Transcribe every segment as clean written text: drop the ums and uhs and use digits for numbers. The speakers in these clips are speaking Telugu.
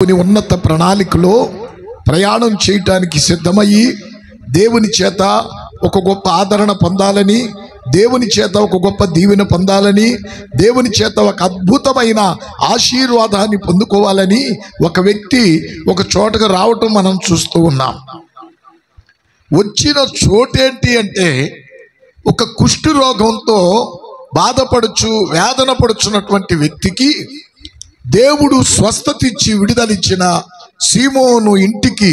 కొన్ని ఉన్నత ప్రణాళికలో ప్రయాణం చేయటానికి సిద్ధమయ్యి దేవుని చేత ఒక గొప్ప ఆదరణ పొందాలని, దేవుని చేత ఒక గొప్ప దీవెన పొందాలని, దేవుని చేత ఒక అద్భుతమైన ఆశీర్వాదాన్ని పొందుకోవాలని ఒక వ్యక్తి ఒక చోటకు రావటం మనం చూస్తూ ఉన్నాం. వచ్చిన చోటేంటి అంటే ఒక కుష్టు రోగంతో బాధపడుచు వేదన పడుచున్నటువంటి వ్యక్తికి దేవుడు స్వస్థత ఇచ్చి విడుదలిచ్చిన సీమోను ఇంటికి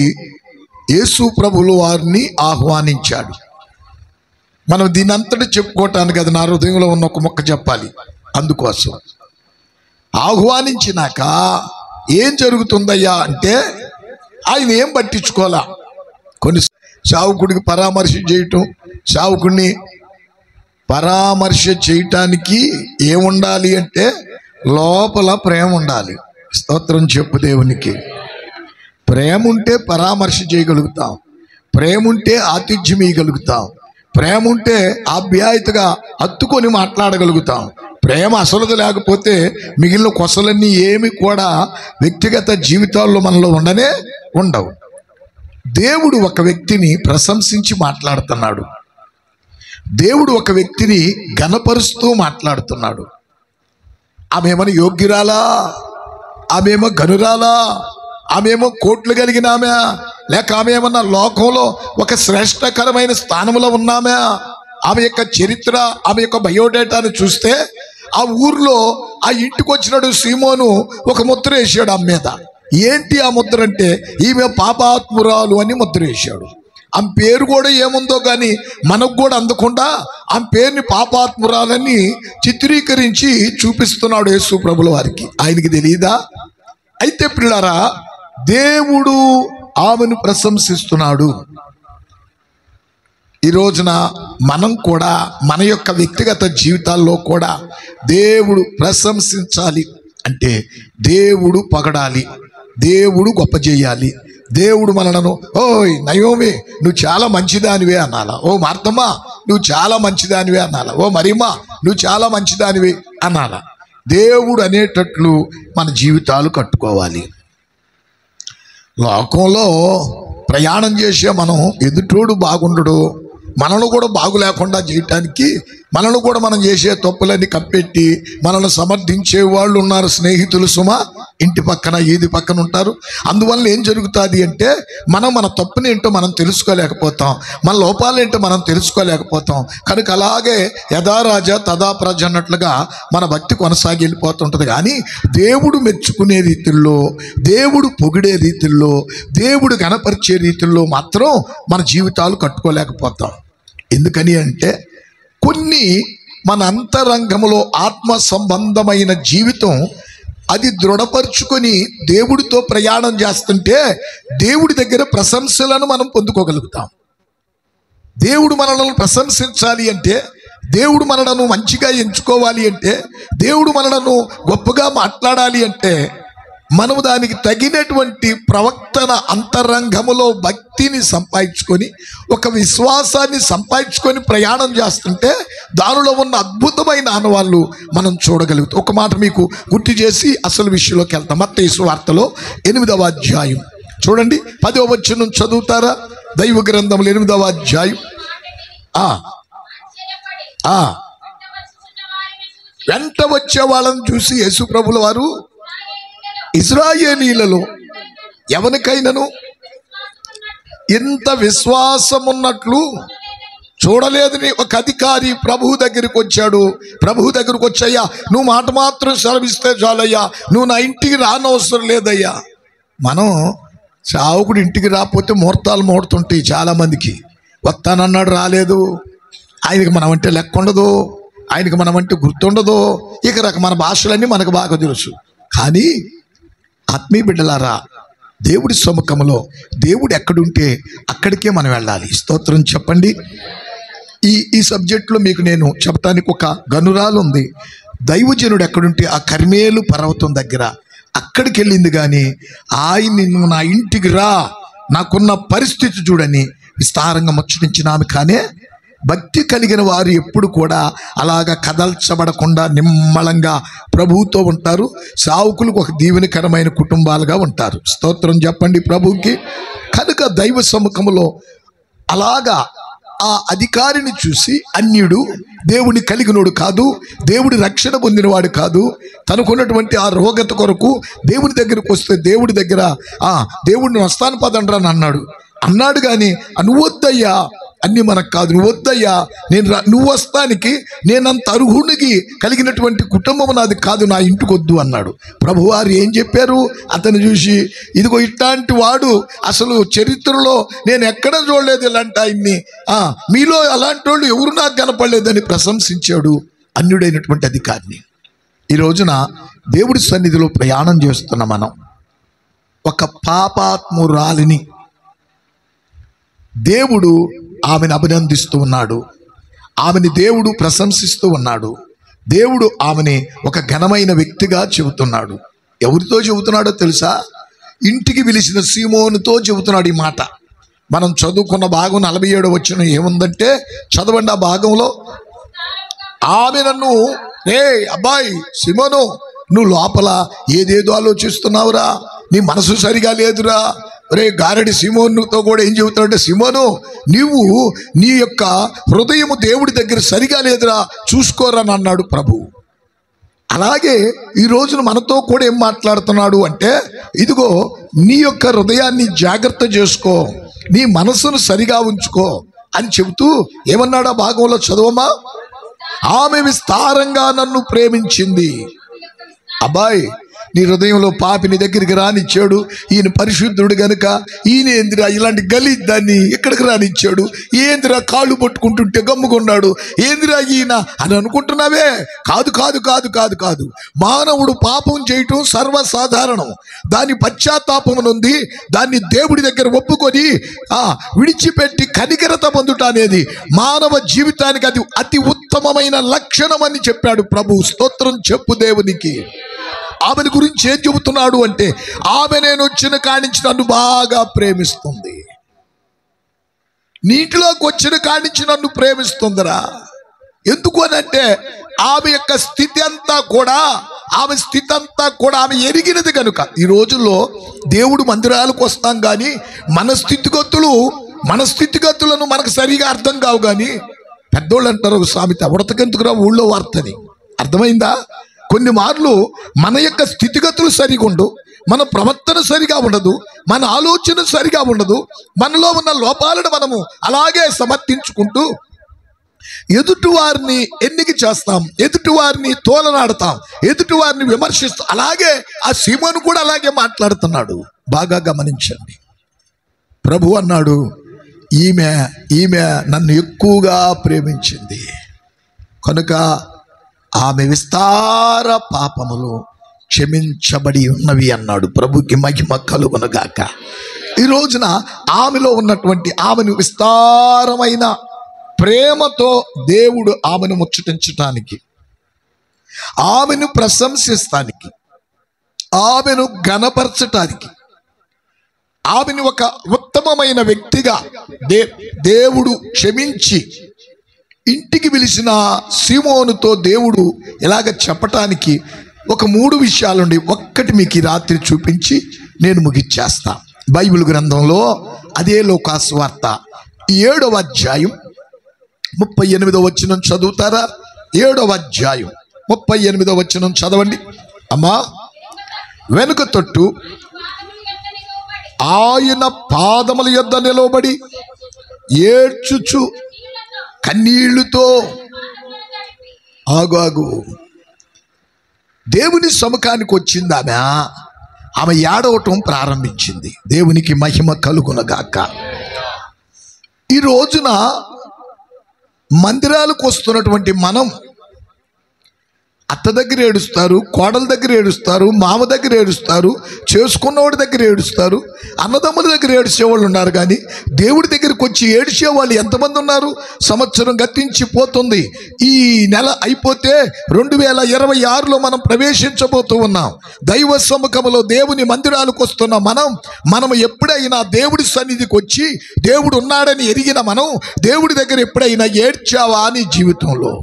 యేసు ప్రభువులు వారిని ఆహ్వానించాడు. మనం దీని అంతటి చెప్పుకోవటానికి అది నా హృదయంలో ఉన్న ఒక మొక్క చెప్పాలి. అందుకోసం ఆహ్వానించినాక ఏం జరుగుతుందయ్యా అంటే ఆయన ఏం పట్టించుకోవాలా. కొన్ని సేవకుడికి పరామర్శ చేయటం, సేవకుడిని పరామర్శ చేయటానికి ఏముండాలి అంటే లోపల ప్రేమ ఉండాలి. స్తోత్రం చెప్పు దేవునికి. ప్రేమ ఉంటే పరామర్శ చేయగలుగుతాం, ప్రేమ ఉంటే ఆతిథ్యం ఇవ్వగలుగుతాం, ప్రేమ ఉంటే ఆప్యాయతగా హత్తుకొని మాట్లాడగలుగుతాం. ప్రేమ అసలుది లేకపోతే మిగిలిన కొసలన్నీ ఏమి కూడా వ్యక్తిగత జీవితాల్లో మనలో ఉండవు. దేవుడు ఒక వ్యక్తిని ప్రశంసించి మాట్లాడుతున్నాడు. దేవుడు ఒక వ్యక్తిని ఘనపరుస్తూ మాట్లాడుతున్నాడు. ఆమెమో యోగ్యురాలా, ఆమెమో గనురాలా, ఆమెమో కోట్లు కలిగిన ఆమె, లేక ఆమె ఏమన్నా లోకంలో ఒక శ్రేష్టకరమైన స్థానంలో ఉన్నామే. ఆమె యొక్క చరిత్ర, ఆమె యొక్క బయోడేటాను చూస్తే ఆ ఊర్లో ఆ ఇంటికి వచ్చినాడు సీమోను ఒక ముద్ర వేసాడు ఆమె మీద. ఏంటి ఆ ముద్ర అంటే ఈమె పాపాత్మురాలు అని ముద్ర వేశాడు. ఆమె పేరు కూడా ఏముందో కానీ మనకు కూడా అందకుండా ఆమె పేరుని పాపాత్మురాలని చిత్రీకరించి చూపిస్తున్నాడు యేసు ప్రభుల వారికి. ఆయనకి తెలియదా? అయితే పిల్లారా, దేవుడు ఆమెను ప్రశంసిస్తున్నాడు. ఈ రోజున మనం కూడా మన యొక్క వ్యక్తిగత జీవితాల్లో కూడా దేవుడు ప్రశంసించాలి అంటే దేవుడు పొగడాలి, దేవుడు గొప్ప చేయాలి. దేవుడు మనలను ఓయ్ నయోమి నువ్వు చాలా మంచిదానివే అనాలా, ఓ మార్తమ్మ నువ్వు చాలా మంచిదానివే అనాలా, ఓ మరియమ్మ నువ్వు చాలా మంచిదానివే అనాలా. దేవుడు అనేటట్లు మన జీవితాలు కట్టుకోవాలి. లోకంలో ప్రయాణం చేసే మనం ఎదుటోడు బాగుండడు, మనను కూడా బాగు లేకుండా చేయటానికి మనను కూడా మనం చేసే తప్పులన్నీ కప్పెట్టి మనల్ని సమర్థించే వాళ్ళు ఉన్నారు. స్నేహితులు సుమ ఇంటి పక్కన ఈది పక్కన ఉంటారు. అందువల్ల ఏం జరుగుతుంది అంటే మన తప్పుని ఏంటో మనం తెలుసుకోలేకపోతాం, మన లోపాలేంటో మనం తెలుసుకోలేకపోతాం. కనుక అలాగే యథా రాజా తదా ప్రజ అన్నట్లుగా మన భక్తి కొనసాగి వెళ్ళిపోతుంటుంది. కానీ దేవుడు మెచ్చుకునే రీతిల్లో, దేవుడు పొగిడే రీతిల్లో, దేవుడు గణపరిచే రీతిల్లో మాత్రం మన జీవితాలు కట్టుకోలేకపోతాం. ఎందుకని అంటే కొన్ని మన అంతరంగంలో ఆత్మ సంబంధమైన జీవితం అది దృఢపరుచుకొని దేవుడితో ప్రయాణం చేస్తుంటే దేవుడి దగ్గర ప్రశంసలను మనం పొందుకోగలుగుతాం. దేవుడు మనల్ని ప్రశంసించాలి అంటే, దేవుడు మనలను మంచిగా ఎంచుకోవాలి అంటే, దేవుడు మనలను గొప్పగా మాట్లాడాలి అంటే మనము దానికి తగినటువంటి ప్రవర్తన అంతరంగములో భక్తిని సంపాదించుకొని ఒక విశ్వాసాన్ని సంపాదించుకొని ప్రయాణం చేస్తుంటే దానిలో ఉన్న అద్భుతమైన ఆనవాళ్ళు మనం చూడగలుగుతాం. ఒక మాట మీకు గుర్తు చేసి అసలు విషయంలోకి వెళ్తాం. మత్తయి సువార్తలో 8వ అధ్యాయం చూడండి, 10వ వచనం చదువుతారా? దైవ గ్రంథములు 8వ అధ్యాయం. వెంట వచ్చే వాళ్ళని చూసి యేసు ప్రభుల వారు ఇశ్రాయేలీయులలో ఎవరికైనాను ఇంత విశ్వాసం ఉన్నట్లు చూడలేదని ఒక అధికారి ప్రభువు దగ్గరికి వచ్చాడు. ప్రభువు దగ్గరికి వచ్చాయ్యా, నువ్వు మాట మాత్రం సెలవిస్తే చాలయ్యా, నువ్వు నా ఇంటికి రానవసరం లేదయ్యా. మనం సావుకుడు ఇంటికి రాకపోతే ముహూర్తాలు మోడుతుంటాయి చాలామందికి. వస్తానన్నాడు రాలేదు, ఆయనకి మనం అంటే లెక్క ఉండదు, ఆయనకి మనం అంటే గుర్తుండదు. ఇక మన భాషలన్నీ మనకు బాగా తెలుసు. కానీ ఆత్మీయ బిడ్డలారా, దేవుడి సముఖంలో దేవుడు ఎక్కడుంటే అక్కడికే మనం వెళ్ళాలి. స్తోత్రం చెప్పండి. ఈ సబ్జెక్టులో మీకు నేను చెప్పడానికి ఒక గనురాలు ఉంది. దైవజనుడు ఎక్కడుంటే ఆ కర్మేలు పర్వతం దగ్గర అక్కడికి వెళ్ళింది. కానీ ఆయన్ని నువ్వు నా ఇంటికి రా, నాకున్న పరిస్థితి చూడని విస్తారంగా ముచ్చటించిన ఆమె. కానీ భక్తి కలిగిన వారు ఎప్పుడు కూడా అలాగా కదల్చబడకుండా నిమ్మలంగా ప్రభువుతో ఉంటారు. సావుకులకు ఒక దీవెనకరమైన కుటుంబాలుగా ఉంటారు. స్తోత్రం చెప్పండి ప్రభువుకి. కనుక దైవ సముఖంలో అలాగా ఆ అధికారిని చూసి అన్యుడు, దేవుని కలిగినోడు కాదు, దేవుడి రక్షణ పొందినవాడు కాదు, తనకున్నటువంటి ఆ రోగత కొరకు దేవుని దగ్గరకు వస్తే దేవుడి దగ్గర దేవుడిని వస్తాను పదండ్రా అని అన్నాడు కానీ నువ్వు వద్దయ్యా, అన్ని మనకు కాదు, నువ్వు వద్దయ్యా, నువ్వు వస్తానికి నేనంత అర్హునికి కలిగినటువంటి కుటుంబం నాది కాదు, నా ఇంటికి వద్దు అన్నాడు. ప్రభువారు ఏం చెప్పారు? అతను చూసి, ఇదిగో ఇట్లాంటి వాడు అసలు చరిత్రలో నేను ఎక్కడ చూడలేదు ఇలాంటి ఆయన్ని, మీలో అలాంటి వాళ్ళు ఎవరు నాకు కనపడలేదని ప్రశంసించాడు అన్యుడైనటువంటి అధికారిని. ఈ రోజున దేవుడి సన్నిధిలో ప్రయాణం చేస్తున్న మనం ఒక పాపాత్మురాలిని దేవుడు ఆమెను అభినందిస్తూ ఉన్నాడు. ఆమెని దేవుడు ప్రశంసిస్తూ ఉన్నాడు. దేవుడు ఆమెని ఒక ఘనమైన వ్యక్తిగా చెబుతున్నాడు. ఎవరితో చెబుతున్నాడో తెలుసా? ఇంటికి పిలిచిన సీమోనుతో చెబుతున్నాడు ఈ మాట. మనం చదువుకున్న భాగం 47వ వచనం ఏముందంటే, చదవండి ఆ భాగంలో. ఆమె నన్ను, ఏ అబ్బాయి సీమోను, నువ్వు లోపల ఏదేదో ఆలోచిస్తున్నావురా, నీ మనసు సరిగా లేదురా. రే గారడి సీమోనుతో కూడా ఏం చెబుతాడంటే, సీమోను నీవు నీ యొక్క హృదయము దేవుడి దగ్గర సరిగా లేదురా, చూసుకోరా అని అన్నాడు ప్రభు. అలాగే ఈ రోజున మనతో కూడా ఏం మాట్లాడుతున్నాడు అంటే, ఇదిగో నీ యొక్క హృదయాన్ని జాగ్రత్త చేసుకో, నీ మనసును సరిగా ఉంచుకో అని చెబుతూ ఏమన్నాడు ఆ భాగంలో చదవమా? ఆమె విస్తారంగా నన్ను ప్రేమించింది. అబ్బాయి, నీ హృదయంలో పాపి నీ దగ్గరికి రానిచ్చాడు, ఈయన పరిశుద్ధుడు గనుక ఈయన ఏందిరా ఇలాంటి గలీజ్ దాన్ని ఎక్కడికి రానిచ్చాడు, ఏందిరా కాళ్ళు పట్టుకుంటుంటే గమ్ముకున్నాడు, ఏందిరా ఈయన అని అనుకుంటున్నావే? కాదు కాదు కాదు కాదు కాదు మానవుడు పాపం చేయటం సర్వసాధారణం. దాని పశ్చాత్తాపం ఉంది, దాన్ని దేవుడి దగ్గర ఒప్పుకొని విడిచిపెట్టి కనికరత పొందుట అనేది మానవ జీవితానికి అది అతి ఉత్తమమైన లక్షణం అని చెప్పాడు ప్రభు. స్తోత్రం చెప్పు దేవునికి. ఆమెను గురించి ఏం చెబుతున్నాడు అంటే, ఆమె నేను వచ్చిన కానించి నన్ను బాగా ప్రేమిస్తుంది. నీటిలోకి వచ్చిన కానించి నన్ను ప్రేమిస్తుందిరా. ఎందుకు అనంటే ఆమె యొక్క స్థితి అంతా కూడా ఆమె ఎరిగినది కనుక. ఈ రోజుల్లో దేవుడు మందిరాలకు వస్తాం కానీ మన స్థితిగతులను మనకు సరిగా అర్థం కావు. కానీ పెద్దోళ్ళు అంటారు ఒక సామెత, ఉడతకెందుకురా ఊళ్ళో వార్తని. అర్థమైందా? కొన్ని మార్లు మన యొక్క స్థితిగతులు సరిగా ఉండవు, మన ప్రవర్తన సరిగా ఉండదు, మన ఆలోచన సరిగా ఉండదు. మనలో ఉన్న లోపాలను మనము అలాగే సమర్థించుకుంటూ ఎదుటి వారిని ఎన్నిక చేస్తాం, ఎదుటి వారిని తోలనాడతాం, ఎదుటి వారిని విమర్శిస్తాం. అలాగే ఆ సీమోను కూడా అలాగే మాట్లాడుతున్నాడు. బాగా గమనించండి. ప్రభు అన్నాడు, ఈమె నన్ను ఎక్కువగా ప్రేమించింది కనుక ఆమె విస్తార పాపములు క్షమించబడి ఉన్నవి అన్నాడు. ప్రభుకి మహిమ కలుగునుగాక. ఈ రోజున ఆమెలో ఉన్నటువంటి ఆమెను విస్తారమైన ప్రేమతో దేవుడు ఆమెను ముచ్చటించటానికి, ఆమెను ప్రశంసిస్తానికి, ఆమెను ఘనపరచటానికి, ఆమెను ఒక ఉత్తమమైన వ్యక్తిగా దేవుడు క్షమించి ఇంటికి పిలిచిన సీమోనుతో దేవుడు ఇలాగ చెప్పటానికి ఒక 3 విషయాలుండి. ఒక్కటి మీకు ఈ రాత్రి చూపించి నేను ముగిచ్చేస్తా. బైబిల్ గ్రంథంలో అదే లూకాసు వార్త 7వ అధ్యాయం 38వ వచనం చదువుతారా? 7వ అధ్యాయం 38వ వచనం చదవండి అమ్మా. వెనుక తొట్టు ఆయన పాదముల యొద్ద నిలవబడి ఏడ్చుచు కన్నీళ్లతో ఆగు దేవుని సముఖానికి వచ్చింది. ఆమె ఏడవటం ప్రారంభించింది. దేవునికి మహిమ కలుగునగాక. ఈ రోజున మందిరాలకు వస్తున్నటువంటి మనం అత్త దగ్గర ఏడుస్తారు, కోడల దగ్గర ఏడుస్తారు, మామ దగ్గర ఏడుస్తారు, చేసుకున్నవాడి దగ్గర ఏడుస్తారు, అన్నదమ్ముల దగ్గర ఏడ్చేవాళ్ళు ఉన్నారు. కానీ దేవుడి దగ్గరికి వచ్చి ఏడ్చేవాళ్ళు ఎంతమంది ఉన్నారు? సంవత్సరం గతించిపోతుంది. ఈ నెల అయిపోతే 2026లో మనం ప్రవేశించబోతూ ఉన్నాం. దైవ సముఖంలో దేవుని మందిరాలకు వస్తున్న మనం ఎప్పుడైనా దేవుడి సన్నిధికి వచ్చి దేవుడు ఉన్నాడని ఎరిగిన మనం దేవుడి దగ్గర ఎప్పుడైనా ఏడ్చావా నీ జీవితంలో?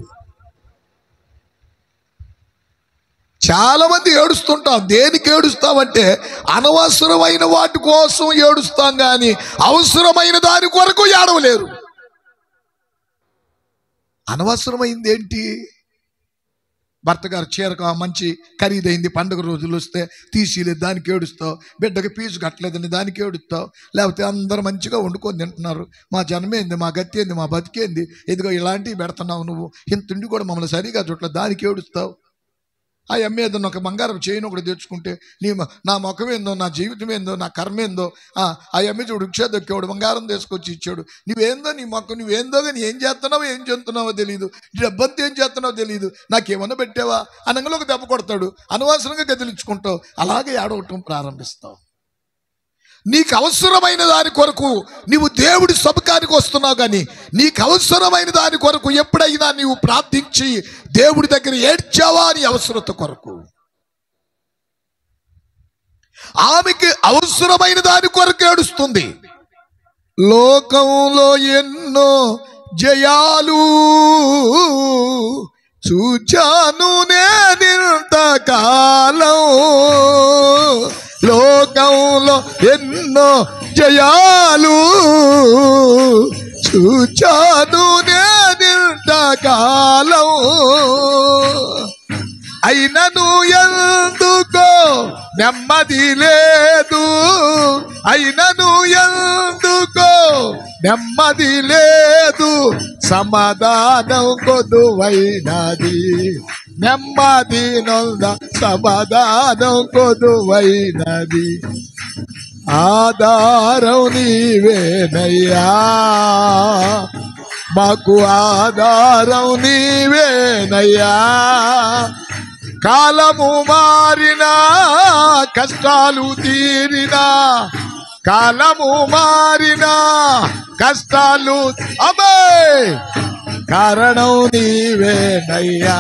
చాలా మంది ఏడుస్తుంటాం. దేనికి ఏడుస్తామంటే అనవసరమైన వాటి కోసం ఏడుస్తాం, కానీ అవసరమైన దాని కొరకు ఏడవలేరు. అనవసరమైంది ఏంటి? భర్త గారు చీరకు మంచి ఖరీదైంది పండుగ రోజులు వస్తే తీసిలేదు, దానికి ఏడుస్తావు. బిడ్డకి ఫీజు కట్టలేదని దానికి ఏడుస్తావు. లేకపోతే అందరూ మంచిగా వండుకొని తింటున్నారు, మా జన్మేంది, మా గతి ఏంది, మా బతికేంది, ఇదిగో ఇలాంటివి పెడుతున్నావు, నువ్వు ఇంత తిండి కూడా మమ్మల్ని సరిగా చుట్టలేదు, దానికి ఏడుస్తావు. ఆ అమ్మ ఏదన్నా ఒక బంగారం చేయను ఒకటి తెచ్చుకుంటే నా ముఖం ఏందో, నా జీవితం ఏందో, నా కర్మ ఏందో, ఆ అమ్మ చూడు రిక్షా దొక్కేవాడు బంగారం తీసుకొచ్చి ఇచ్చాడు, నువ్వేందో నీ మొక్క నువ్వేందో, కానీ ఏం చేస్తున్నావో ఏం చెందుతున్నావో తెలియదు, డబ్బంతా ఏం చేస్తున్నావో తెలియదు, నాకేమన్నా పెట్టావా అనగానే ఒక దెబ్బ కొడతాడు, అనవసరంగా గదిలించుకుంటావు, అలాగే ఏడవటం ప్రారంభిస్తావు. నీకు అవసరమైన దాని కొరకు నీవు దేవుడి సముఖానికి వస్తున్నావు, కానీ నీకు అవసరమైన దాని కొరకు ఎప్పుడైనా నీవు ప్రార్థించి దేవుడి దగ్గర ఏడ్చావా నీ అవసరత కొరకు? ఆమెకి అవసరమైన దాని కొరకు ఏడుస్తుంది. లోకంలో ఎన్నో జయాలు చూచాను నేనింతకాలం, లోకంలో ఎన్నో జయాలు చూచాను నేనింతకాలం, అయినను ఎందుకో నెమ్మది లేదు, అయినను ఎందుకో నెమ్మది లేదు, సమాధానం కొదువైనది, నెమ్మది నొంద సమాధానం కొదువైనది, ఆధారం నీవేనయ్యా, మాకు ఆధారం నీవేనయ్యా. కాలము మారినా కష్టాలు తీరినా, కాలము మారినా కష్టాలు అమ్మే కారణం నీవేనయ్యా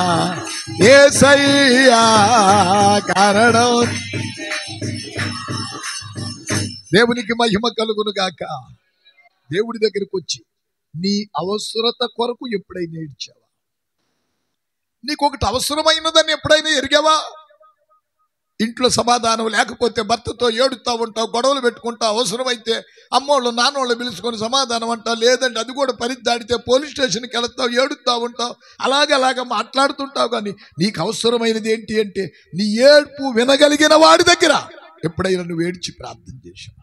యేసయ్యా, కారణం. దేవునికి మహిమ కలుగును గాక. దేవుడి దగ్గరికి వచ్చి నీ అవసరత కొరకు ఎప్పుడైనా ఏడ్చావా? నీకు ఒకటి అవసరమైనదని ఎప్పుడైనా ఎరిగావా? ఇంట్లో సమాధానం లేకపోతే భర్తతో ఏడుతూ ఉంటావు, గొడవలు పెట్టుకుంటావు, అవసరమైతే అమ్మోళ్ళు నాన్నోళ్ళు పిలుచుకొని సమాధానం అంటావు, లేదంటే అది కూడా పరిదాడితే పోలీస్ స్టేషన్కి వెళతావు, ఏడుతూ ఉంటావు, అలాగ మాట్లాడుతుంటావు. కానీ నీకు అవసరమైనది ఏంటి అంటే నీ ఏడ్పు వినగలిగిన వాడి దగ్గర ఎప్పుడైనా నువ్వు ఏడ్చి ప్రార్థన చేశావు?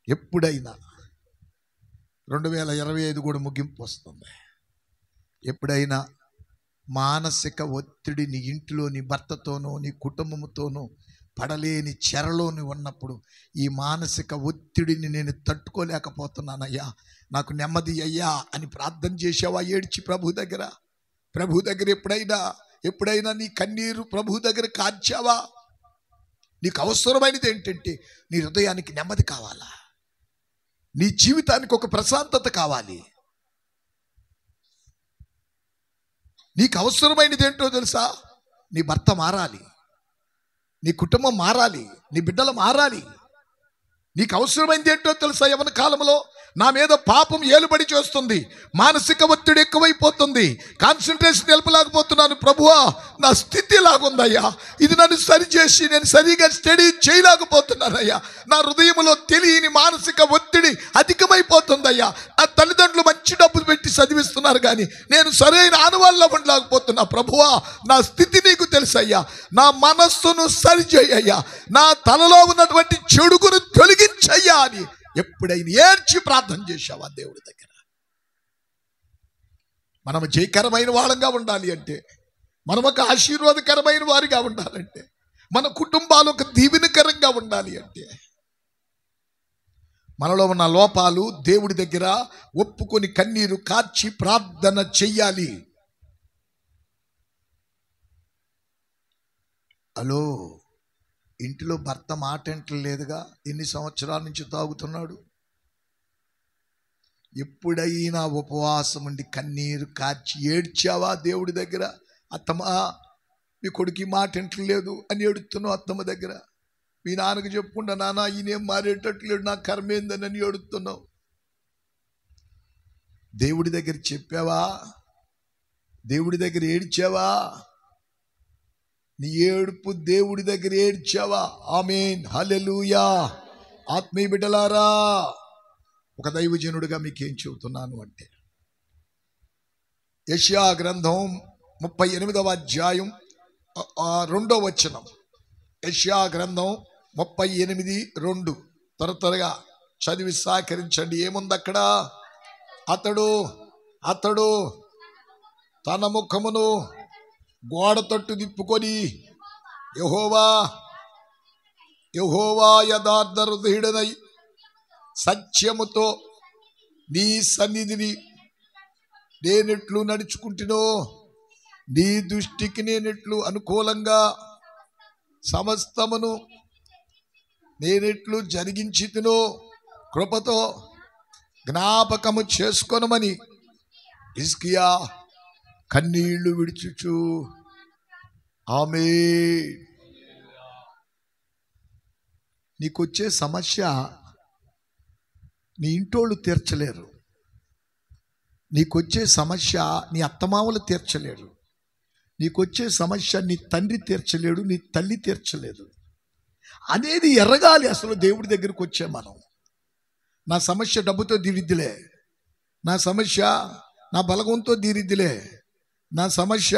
ఎప్పుడైనా 2025 కూడా ముగింపు వస్తుంది. ఎప్పుడైనా మానసిక ఒత్తిడి నీ ఇంట్లో నీ భర్తతోనూ నీ కుటుంబంతోనూ పడలేని చెరలోని ఉన్నప్పుడు ఈ మానసిక ఒత్తిడిని నేను తట్టుకోలేకపోతున్నానయ్యా, నాకు నెమ్మది అయ్యా అని ప్రార్థన చేసావా? ఏడ్చి ప్రభు దగ్గర ఎప్పుడైనా నీ కన్నీరు ప్రభు దగ్గర కార్చావా? నీకు అవసరమైనది ఏంటంటే నీ హృదయానికి నెమ్మది కావాలా, నీ జీవితానికి ఒక ప్రశాంతత కావాలి. నీకు అవసరమైనది ఏంటో తెలుసా? నీ భర్త మారాలి, నీ కుటుంబం మారాలి, నీ బిడ్డలు మారాలి. నీకు అవసరమైనది ఏంటో తెలుసా? యవన కాలంలో నా మీద పాపం ఏలుబడి చేస్తుంది, మానసిక ఒత్తిడి ఎక్కువైపోతుంది, కాన్సన్ట్రేషన్ నిలపలేకపోతున్నాను ప్రభువా, నా స్థితి లాగుందయ్యా, ఇది నన్ను సరిచేసి నేను సరిగా స్టడీ చేయలేకపోతున్నానయ్యా, నా హృదయంలో తెలియని మానసిక ఒత్తిడి అధికమైపోతుందయ్యా, నా తల్లిదండ్రులు మంచి డబ్బులు పెట్టి చదివిస్తున్నారు కానీ నేను సరైన ఆనవాళ్ళలో ఉండలేకపోతున్నా ప్రభువా, నా స్థితి నీకు తెలుసయ్యా, నా మనస్సును సరిచేయ్యా, నా తలలో ఉన్నటువంటి చెడుగును తొలగించయ్యా అని ఎప్పుడైనా ఏడ్చి ప్రార్థన చేశావా దేవుడి దగ్గర? మనం జయకరమైన వాళ్ళంగా ఉండాలి అంటే, మనం ఒక ఆశీర్వాదకరమైన వారిగా ఉండాలంటే, మన కుటుంబాలు ఒక దీవెనకరంగా ఉండాలి అంటే, మనలో ఉన్న లోపాలు దేవుడి దగ్గర ఒప్పుకొని కన్నీరు కార్చి ప్రార్థన చెయ్యాలి. హలో, ఇంటిలో భర్త మాట లేదుగా, ఎన్ని సంవత్సరాల నుంచి తాగుతున్నాడు? ఎప్పుడైనా ఉపవాసం ఉండి కన్నీరు కార్చి ఏడ్చావా దేవుడి దగ్గర? అత్తమ్మా, మీ కొడుకు మాట లేదు అని ఏడుతున్నావు అత్తమ్మ దగ్గర. మీ నాన్నకు చెప్పుకుంటా, నాన్న ఈయనేం మారేటట్లేడు, నా కర్మేందని అని ఏడుతున్నావు. దేవుడి దగ్గర చెప్పావా? దేవుడి దగ్గర ఏడ్చావా? నీ ఏడుపు దేవుడి దగ్గర ఏడ్చావా? ఆమేన్, హల్లెలూయా. ఆత్మీయ బిడ్డలారా, ఒక దైవజనుడిగా మీకేం చెబుతున్నాను అంటే, యెషయా గ్రంథం 38వ అధ్యాయం 2వ వచనం. యెషయా గ్రంథం 38:2 త్వరగా చదివి సహకరించండి. ఏముంది అక్కడ? అతడు తన ముఖమును గోడ తట్టు తిప్పుకొని, యెహోవా యథార్థ హృదయుడనై సత్యముతో నీ సన్నిధిని నేనెట్లు నడుచుకుంటునో, నీ దృష్టికి నేనెట్లు అనుకూలంగా సమస్తమును నేనెట్లు జరిగించితినో కృపతో జ్ఞాపకము చేసుకొనమని హిజ్కియా కన్నీళ్లు విడిచుచు. ఆమేన్. నీకొచ్చే సమస్య నీ ఇంటోళ్ళు తీర్చలేరు. నీకొచ్చే సమస్య నీ అత్తమామలు తీర్చలేరు. నీకొచ్చే సమస్య నీ తండ్రి తీర్చలేడు, నీ తల్లి తీర్చలేదు అనేది ఎరగాలి. అసలు దేవుడి దగ్గరికి వచ్చే మనం, నా సమస్య డబ్బుతో తీరిద్దిలే, నా సమస్య నా బలగంతో తీరిద్దిలే, నా సమస్య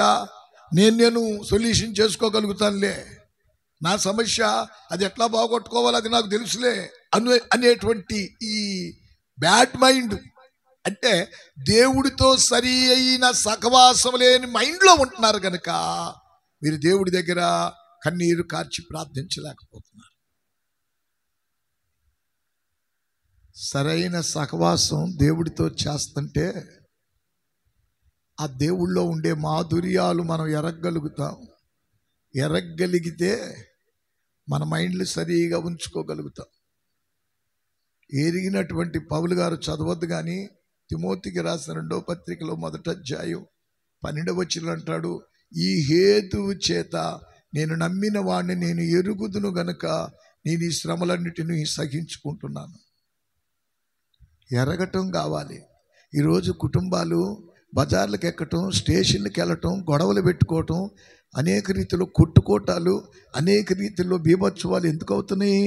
నేను సొల్యూషన్ చేసుకోగలుగుతానులే, నా సమస్య అది ఎట్లా బాగొట్టుకోవాలో అది నాకు తెలుసులే అనేటువంటి ఈ బ్యాడ్ మైండ్, అంటే దేవుడితో సరి అయిన సహవాసం లేని మైండ్లో ఉంటున్నారు కనుక మీరు దేవుడి దగ్గర కన్నీరు కార్చి ప్రార్థించలేకపోతున్నారు. సరైన సహవాసం దేవుడితో చేస్తుంటే ఆ దేవుళ్ళో ఉండే మాధుర్యాలు మనం ఎరగగలుగుతాం. ఎరగగలిగితే మన మైండ్లు సరిగా ఉంచుకోగలుగుతాం. ఎరిగినటువంటి పౌలు గారు చదవద్దు కానీ తిమోతికి రాసిన 2వ పత్రికలో 1వ అధ్యాయం 12వ వచనం అంటాడు, ఈ హేతువు చేత నేను నమ్మిన వాడిని నేను ఎరుగుదును గనుక నేను ఈ శ్రమలన్నిటినీ సహించుకుంటున్నాను. ఎరగటం కావాలి. ఈరోజు కుటుంబాలు బజార్లకు ఎక్కటం, స్టేషన్లకు వెళ్ళటం, గొడవలు పెట్టుకోవటం, అనేక రీతిలో కొట్టుకోటాలు, అనేక రీతిలో బీభత్సవాలు ఎందుకు అవుతున్నాయి?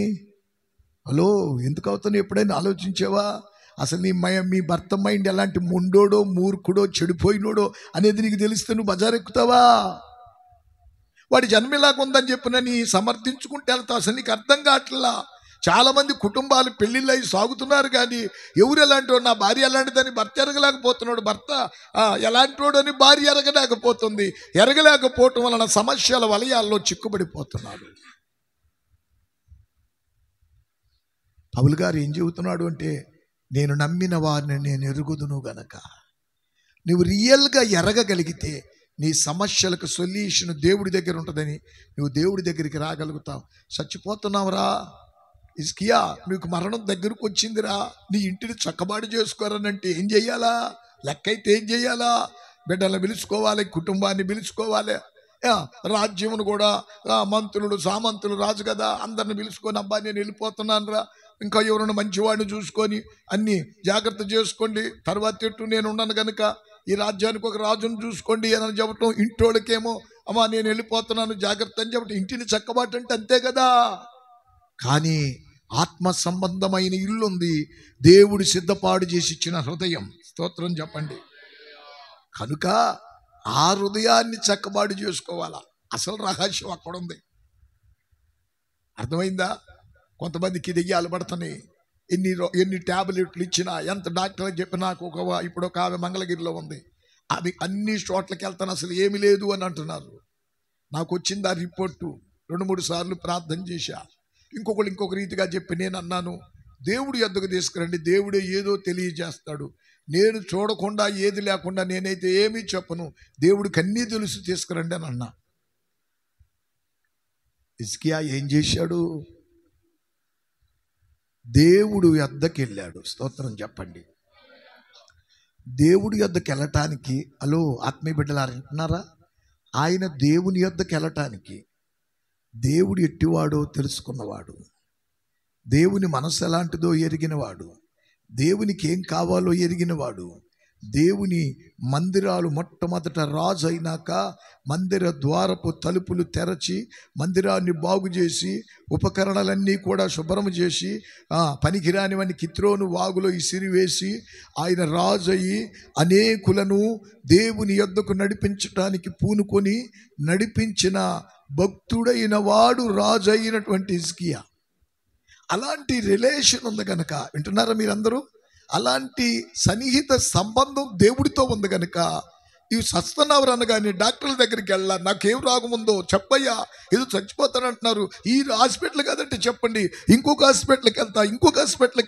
హలో, ఎందుకు అవుతున్నాయి? ఎప్పుడైనా ఆలోచించావా? అసలు మీ భర్త మైండ్ ఎలాంటి మొండోడో, మూర్ఖుడో, చెడిపోయినోడో అనేది నీకు తెలిస్తే నువ్వు బజార్ ఎక్కుతావా? వాడి జన్మలాగా ఉందని చెప్పిన నీ సమర్థించుకుంటే వెళ్తావు. అసలు నీకు అర్థం కావట్లా. చాలామంది కుటుంబాలు పెళ్ళిళ్ళు అయి సాగుతున్నారు కానీ ఎవరు ఎలాంటి వాడు, నా భార్య ఎలాంటిదని భర్త ఎరగలేకపోతున్నాడు, భర్త ఎలాంటి వాడు అని భార్య ఎరగలేకపోతుంది. ఎరగలేకపోవటం వలన సమస్యల వలయాల్లో చిక్కుబడిపోతున్నాడు. పౌలు గారు ఏం చెబుతున్నాడు అంటే, నేను నమ్మిన వారిని నేను ఎరుగుదును గనక. నువ్వు రియల్గా ఎరగగలిగితే నీ సమస్యలకు సొల్యూషన్ దేవుడి దగ్గర ఉంటుందని నువ్వు దేవుడి దగ్గరికి రాగలుగుతావు. చచ్చిపోతున్నావురా హిజ్కియా, నీకు మరణం దగ్గరకు వచ్చిందిరా, నీ ఇంటిని చక్కబాటు చేసుకోరనంటే ఏం చెయ్యాలా? లెక్కైతే ఏం చెయ్యాలా? బిడ్డలను పిలుచుకోవాలి, కుటుంబాన్ని పిలుచుకోవాలి, రాజ్యమును కూడా, మంత్రులు సామంతులు రాజు కదా, అందరిని పిలుచుకొని అబ్బాయి నేను వెళ్ళిపోతున్నాను రా, ఇంకా ఎవరైనా మంచివాడిని చూసుకొని అన్నీ జాగ్రత్త చేసుకోండి, తర్వాత ఎట్టు నేను ఉన్నాను కనుక ఈ రాజ్యానికి ఒక రాజును చూసుకోండి అని చెప్పటం. ఇంటోళ్ళకేమో అమ్మా నేను వెళ్ళిపోతున్నాను జాగ్రత్త అని చెప్పటం. ఇంటిని చక్కబాటు అంటే అంతే కదా. కానీ ఆత్మ సంబంధమైన ఇల్లు ఉంది, దేవుడు సిద్ధపాటు చేసి ఇచ్చిన హృదయం. స్తోత్రం చెప్పండి. కనుక ఆ హృదయాన్ని చక్కబాటు చేసుకోవాలా. అసలు రహస్యం అక్కడ ఉంది. అర్థమైందా? కొంతమందికి దెయ్యాలు పడుతున్నాయి. ఎన్ని ట్యాబ్లెట్లు ఇచ్చినా, ఎంత డాక్టర్ చెప్పినా, ఇప్పుడు ఒక ఆమె మంగళగిరిలో ఉంది, అది అన్ని చోట్లకి వెళ్తాను అసలు ఏమి లేదు అని అంటున్నారు. నాకు వచ్చింది ఆ రిపోర్టు. 2-3 సార్లు ప్రార్థన చేశా. ఇంకొక రీతిగా చెప్పి నేను అన్నాను, దేవుడు ఎద్దకు తీసుకురండి, దేవుడే ఏదో తెలియజేస్తాడు. నేను చూడకుండా ఏది లేకుండా నేనైతే ఏమీ చెప్పను, దేవుడికి అన్నీ తెలుసు, తీసుకురండి అని అన్నా. హిజ్కియా ఏం చేశాడు? దేవుడు యొద్దకు వెళ్ళాడు. స్తోత్రం చెప్పండి. దేవుడి యొద్దకు వెళ్ళటానికి, హలో ఆత్మీయ బిడ్డలారా వింటున్నారా? ఆయన దేవుని యొద్దకు వెళ్ళటానికి దేవుడు ఎట్టివాడో తెలుసుకున్నవాడు, దేవుని మనసు ఎలాంటిదో ఎరిగినవాడు, దేవునికి ఏం కావాలో ఎరిగినవాడు, దేవుని మందిరాలు మొట్టమొదట రాజు అయినాక మందిర ద్వారపు తలుపులు తెరచి మందిరాన్ని బాగు చేసి ఉపకరణలన్నీ కూడా శుభ్రం చేసి పనికిరానివన్నీ కిత్రోను వాగులో ఇసిరివేసి ఆయన రాజు అయ్యి అనేకులను దేవుని యొద్దకు నడిపించటానికి పూనుకొని నడిపించిన భక్తుడైన వాడు రాజు అయినటువంటి హిజ్కియా. అలాంటి రిలేషన్ ఉంది కనుక, వింటున్నారా మీరందరూ? అలాంటి సన్నిహిత సంబంధం దేవుడితో ఉంది కనుక ఇవి సస్తున్నావు అనగానే డాక్టర్ల దగ్గరికి వెళ్ళా, నాకేం రాకముందో చెప్పయ్యా, ఏదో చచ్చిపోతానంటున్నారు, ఈ హాస్పిటల్ కదంటే చెప్పండి, ఇంకొక హాస్పిటల్కి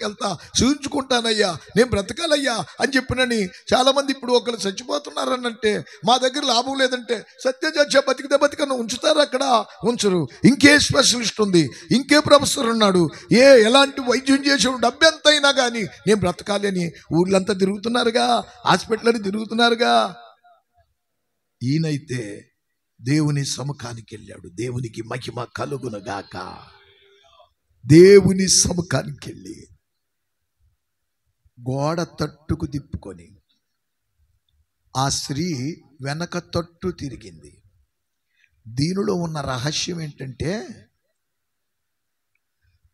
వెళ్తా చూయించుకుంటానయ్యా, నేను బ్రతకాలయ్యా అని చెప్పినని చాలామంది ఇప్పుడు ఒకరు చచ్చిపోతున్నారనంటే మా దగ్గర లాభం లేదంటే సత్యజ బతికను ఉంచుతారు, అక్కడ ఉంచరు. ఇంకే స్పెషలిస్ట్ ఉంది, ఇంకే ప్రొఫెసర్ ఉన్నాడు, ఎలాంటి వైద్యం చేసాడు, డబ్బు ఎంత అయినా కానీ నేను బ్రతకాలి అని ఊళ్ళంతా తిరుగుతున్నారుగా, హాస్పిటల్ అని తిరుగుతున్నారుగా. ఈయనైతే దేవుని సముఖానికి వెళ్ళాడు. దేవునికి మహిమ కలుగునుగాక. దేవుని సముఖానికి వెళ్ళి గోడ తట్టుకు తిప్పుకొని ఆ స్త్రీ వెనక తట్టు తిరిగింది. దీనిలో ఉన్న రహస్యం ఏంటంటే,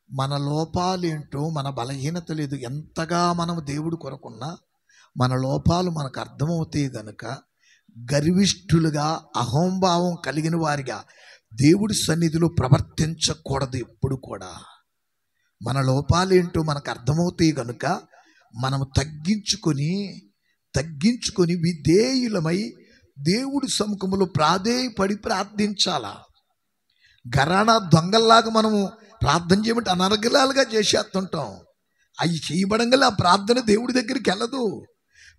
మన లోపాలేంటో, మన బలహీనత లేదు, ఎంతగా మనం దేవుడు కొరకున్నా మన లోపాలు మనకు అర్థమవుతాయి గనుక గర్విష్ఠులుగా అహంభావం కలిగిన వారిగా దేవుడి సన్నిధిలో ప్రవర్తించకూడదు. ఎప్పుడు కూడా మన లోపాలేంటో మనకు అర్థమవుతాయి కనుక మనం తగ్గించుకొని విధేయులమై దేవుడి సముఖంలో ప్రాధేయపడి ప్రార్థించాలా. గరాణా దొంగల్లాగా మనము ప్రార్థన చేయమంటే అనర్గలాలుగా చేసేస్తుంటాం. అవి చేయబడంగా ఆ ప్రార్థన దేవుడి దగ్గరికి వెళ్ళదు.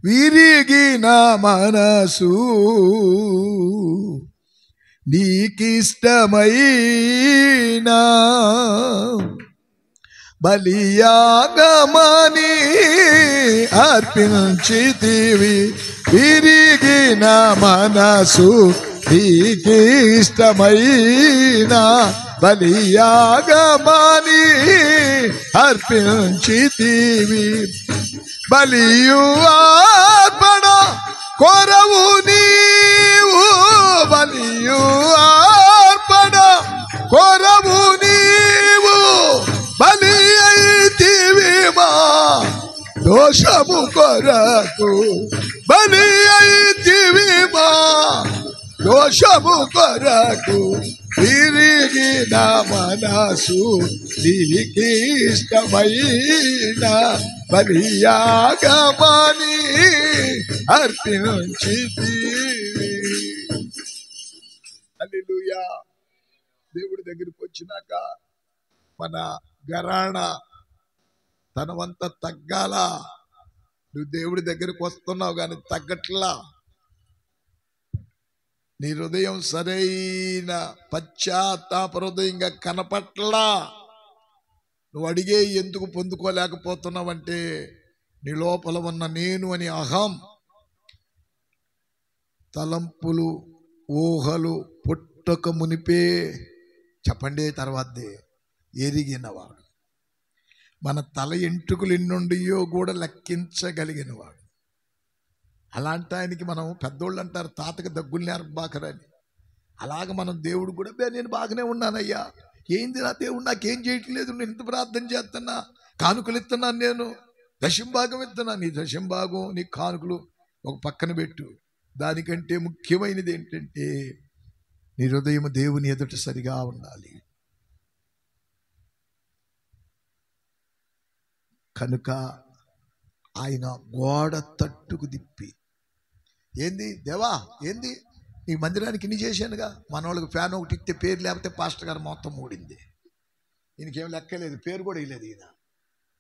విరిగిన మనసు నీకిష్టమైన బలియాగమని అర్పించితివి. విరిగిన మనసు నీకిష్టమైన బలియాగమని అర్పించితివి. బలియు అర్పణ కొరవు నీవు, బలియు అర్పణ కొరవు నీవు, బలి అయితివి మా దోషము కొరకు, బలి అయితివి మా దోషము కొరకు. విరిగిన మనసు నీకిష్టమైన బలియాగమని అర్పించితివి. హల్లెలూయా. దేవుడి దగ్గరికి వచ్చినాక మన గరాణ తనవంత తగ్గాల. నువ్వు దేవుడి దగ్గరికి వస్తున్నావు కానీ తగ్గట్లా. నీ హృదయం సరైన పశ్చాత్తాప హృదయంగా కనపట్లా. నువ్వు అడిగే ఎందుకు పొందుకోలేకపోతున్నావంటే నీ లోపల ఉన్న నేను అని అహం, తలంపులు ఊహలు పుట్టక మునిపే చెప్పండి తర్వాతే ఎరిగినవాడు, మన తల ఎంట్రుకలు ఎన్నుండియో కూడా లెక్కించగలిగినవాడు. అలాంటి ఆయనకి మనం పెద్దోళ్ళు అంటారు తాతకి దగ్గులు నేర్పబాకరని. అలాగ మనం దేవుడు కూడా నేను బాగానే ఉన్నానయ్యా, ఏంది నా దేవుడు నాకేం చేయట్లేదు, నేను ఇంత ప్రార్థన చేస్తున్నా, కానుకలు ఇస్తున్నాను, నేను దశంభాగం ఇస్తున్నా. నీ దశంభాగం నీ కానుకలు ఒక పక్కన పెట్టు. దానికంటే ముఖ్యమైనది ఏంటంటే నీ హృదయం దేవుని ఎదుట సరిగా ఉండాలి. కనుక ఆయన గోడ తట్టుకు తిప్పి, ఏంది దేవా, ఏంది నీ మందిరానికి ఇన్ని చేశానుగా, మన వాళ్ళకి ఫ్యాన్ ఒకటి ఇస్తే పేరు లేకపోతే పాస్టర్ గారు మొత్తం మూడింది, ఈయనకేం లెక్కలేదు, పేరు కూడా ఇవ్వలేదు, ఈయన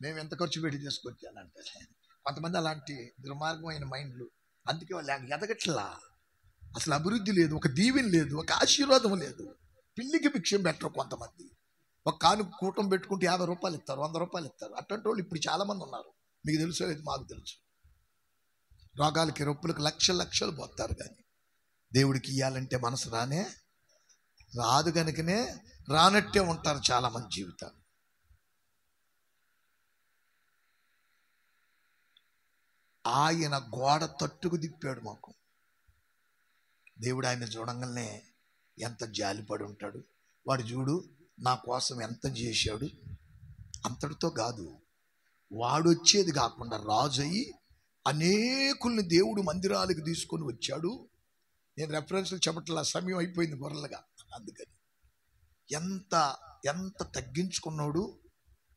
మేము ఎంత ఖర్చు పెట్టి తీసుకొచ్చానంటే. కొంతమంది అలాంటి దుర్మార్గమైన మైండ్లు, అందుకే వాళ్ళు ఎదగట్లా, అసలు అభివృద్ధి లేదు, ఒక దీవెన లేదు, ఒక ఆశీర్వాదం లేదు. పిల్లికి భిక్షం పెట్టరు కొంతమంది. ఒక కానుక కూటం పెట్టుకుంటే 50 రూపాయలు ఇస్తారు, 100 రూపాయలు ఇస్తారు. అటువంటి వాళ్ళు ఇప్పుడు చాలామంది ఉన్నారు. మీకు తెలుసో లేదు, మాకు తెలుసు. రోగాలకి రొప్పులకు లక్షలు పోతారు. కానీ దేవుడికి ఇవ్వాలంటే మనసు రాదు కనుకనే రానట్టే ఉంటారు చాలామంది జీవితాలు. ఆయన గోడ తట్టుకు తిప్పాడు మాకు. దేవుడు ఆయన చూడంగానే ఎంత జాలిపడి ఉంటాడు. వాడు చూడు నా కోసం ఎంత చేశాడు. అంతటితో కాదు, వాడు వచ్చేది కాకుండా రాజు అయ్యి అనేకుల్ని దేవుడు మందిరాలకు తీసుకొని వచ్చాడు. నేను రెఫరెన్స్లు చెప్పట్ల, సమయం అయిపోయింది గొర్రెలుగా. అందుకని ఎంత ఎంత తగ్గించుకున్నాడు.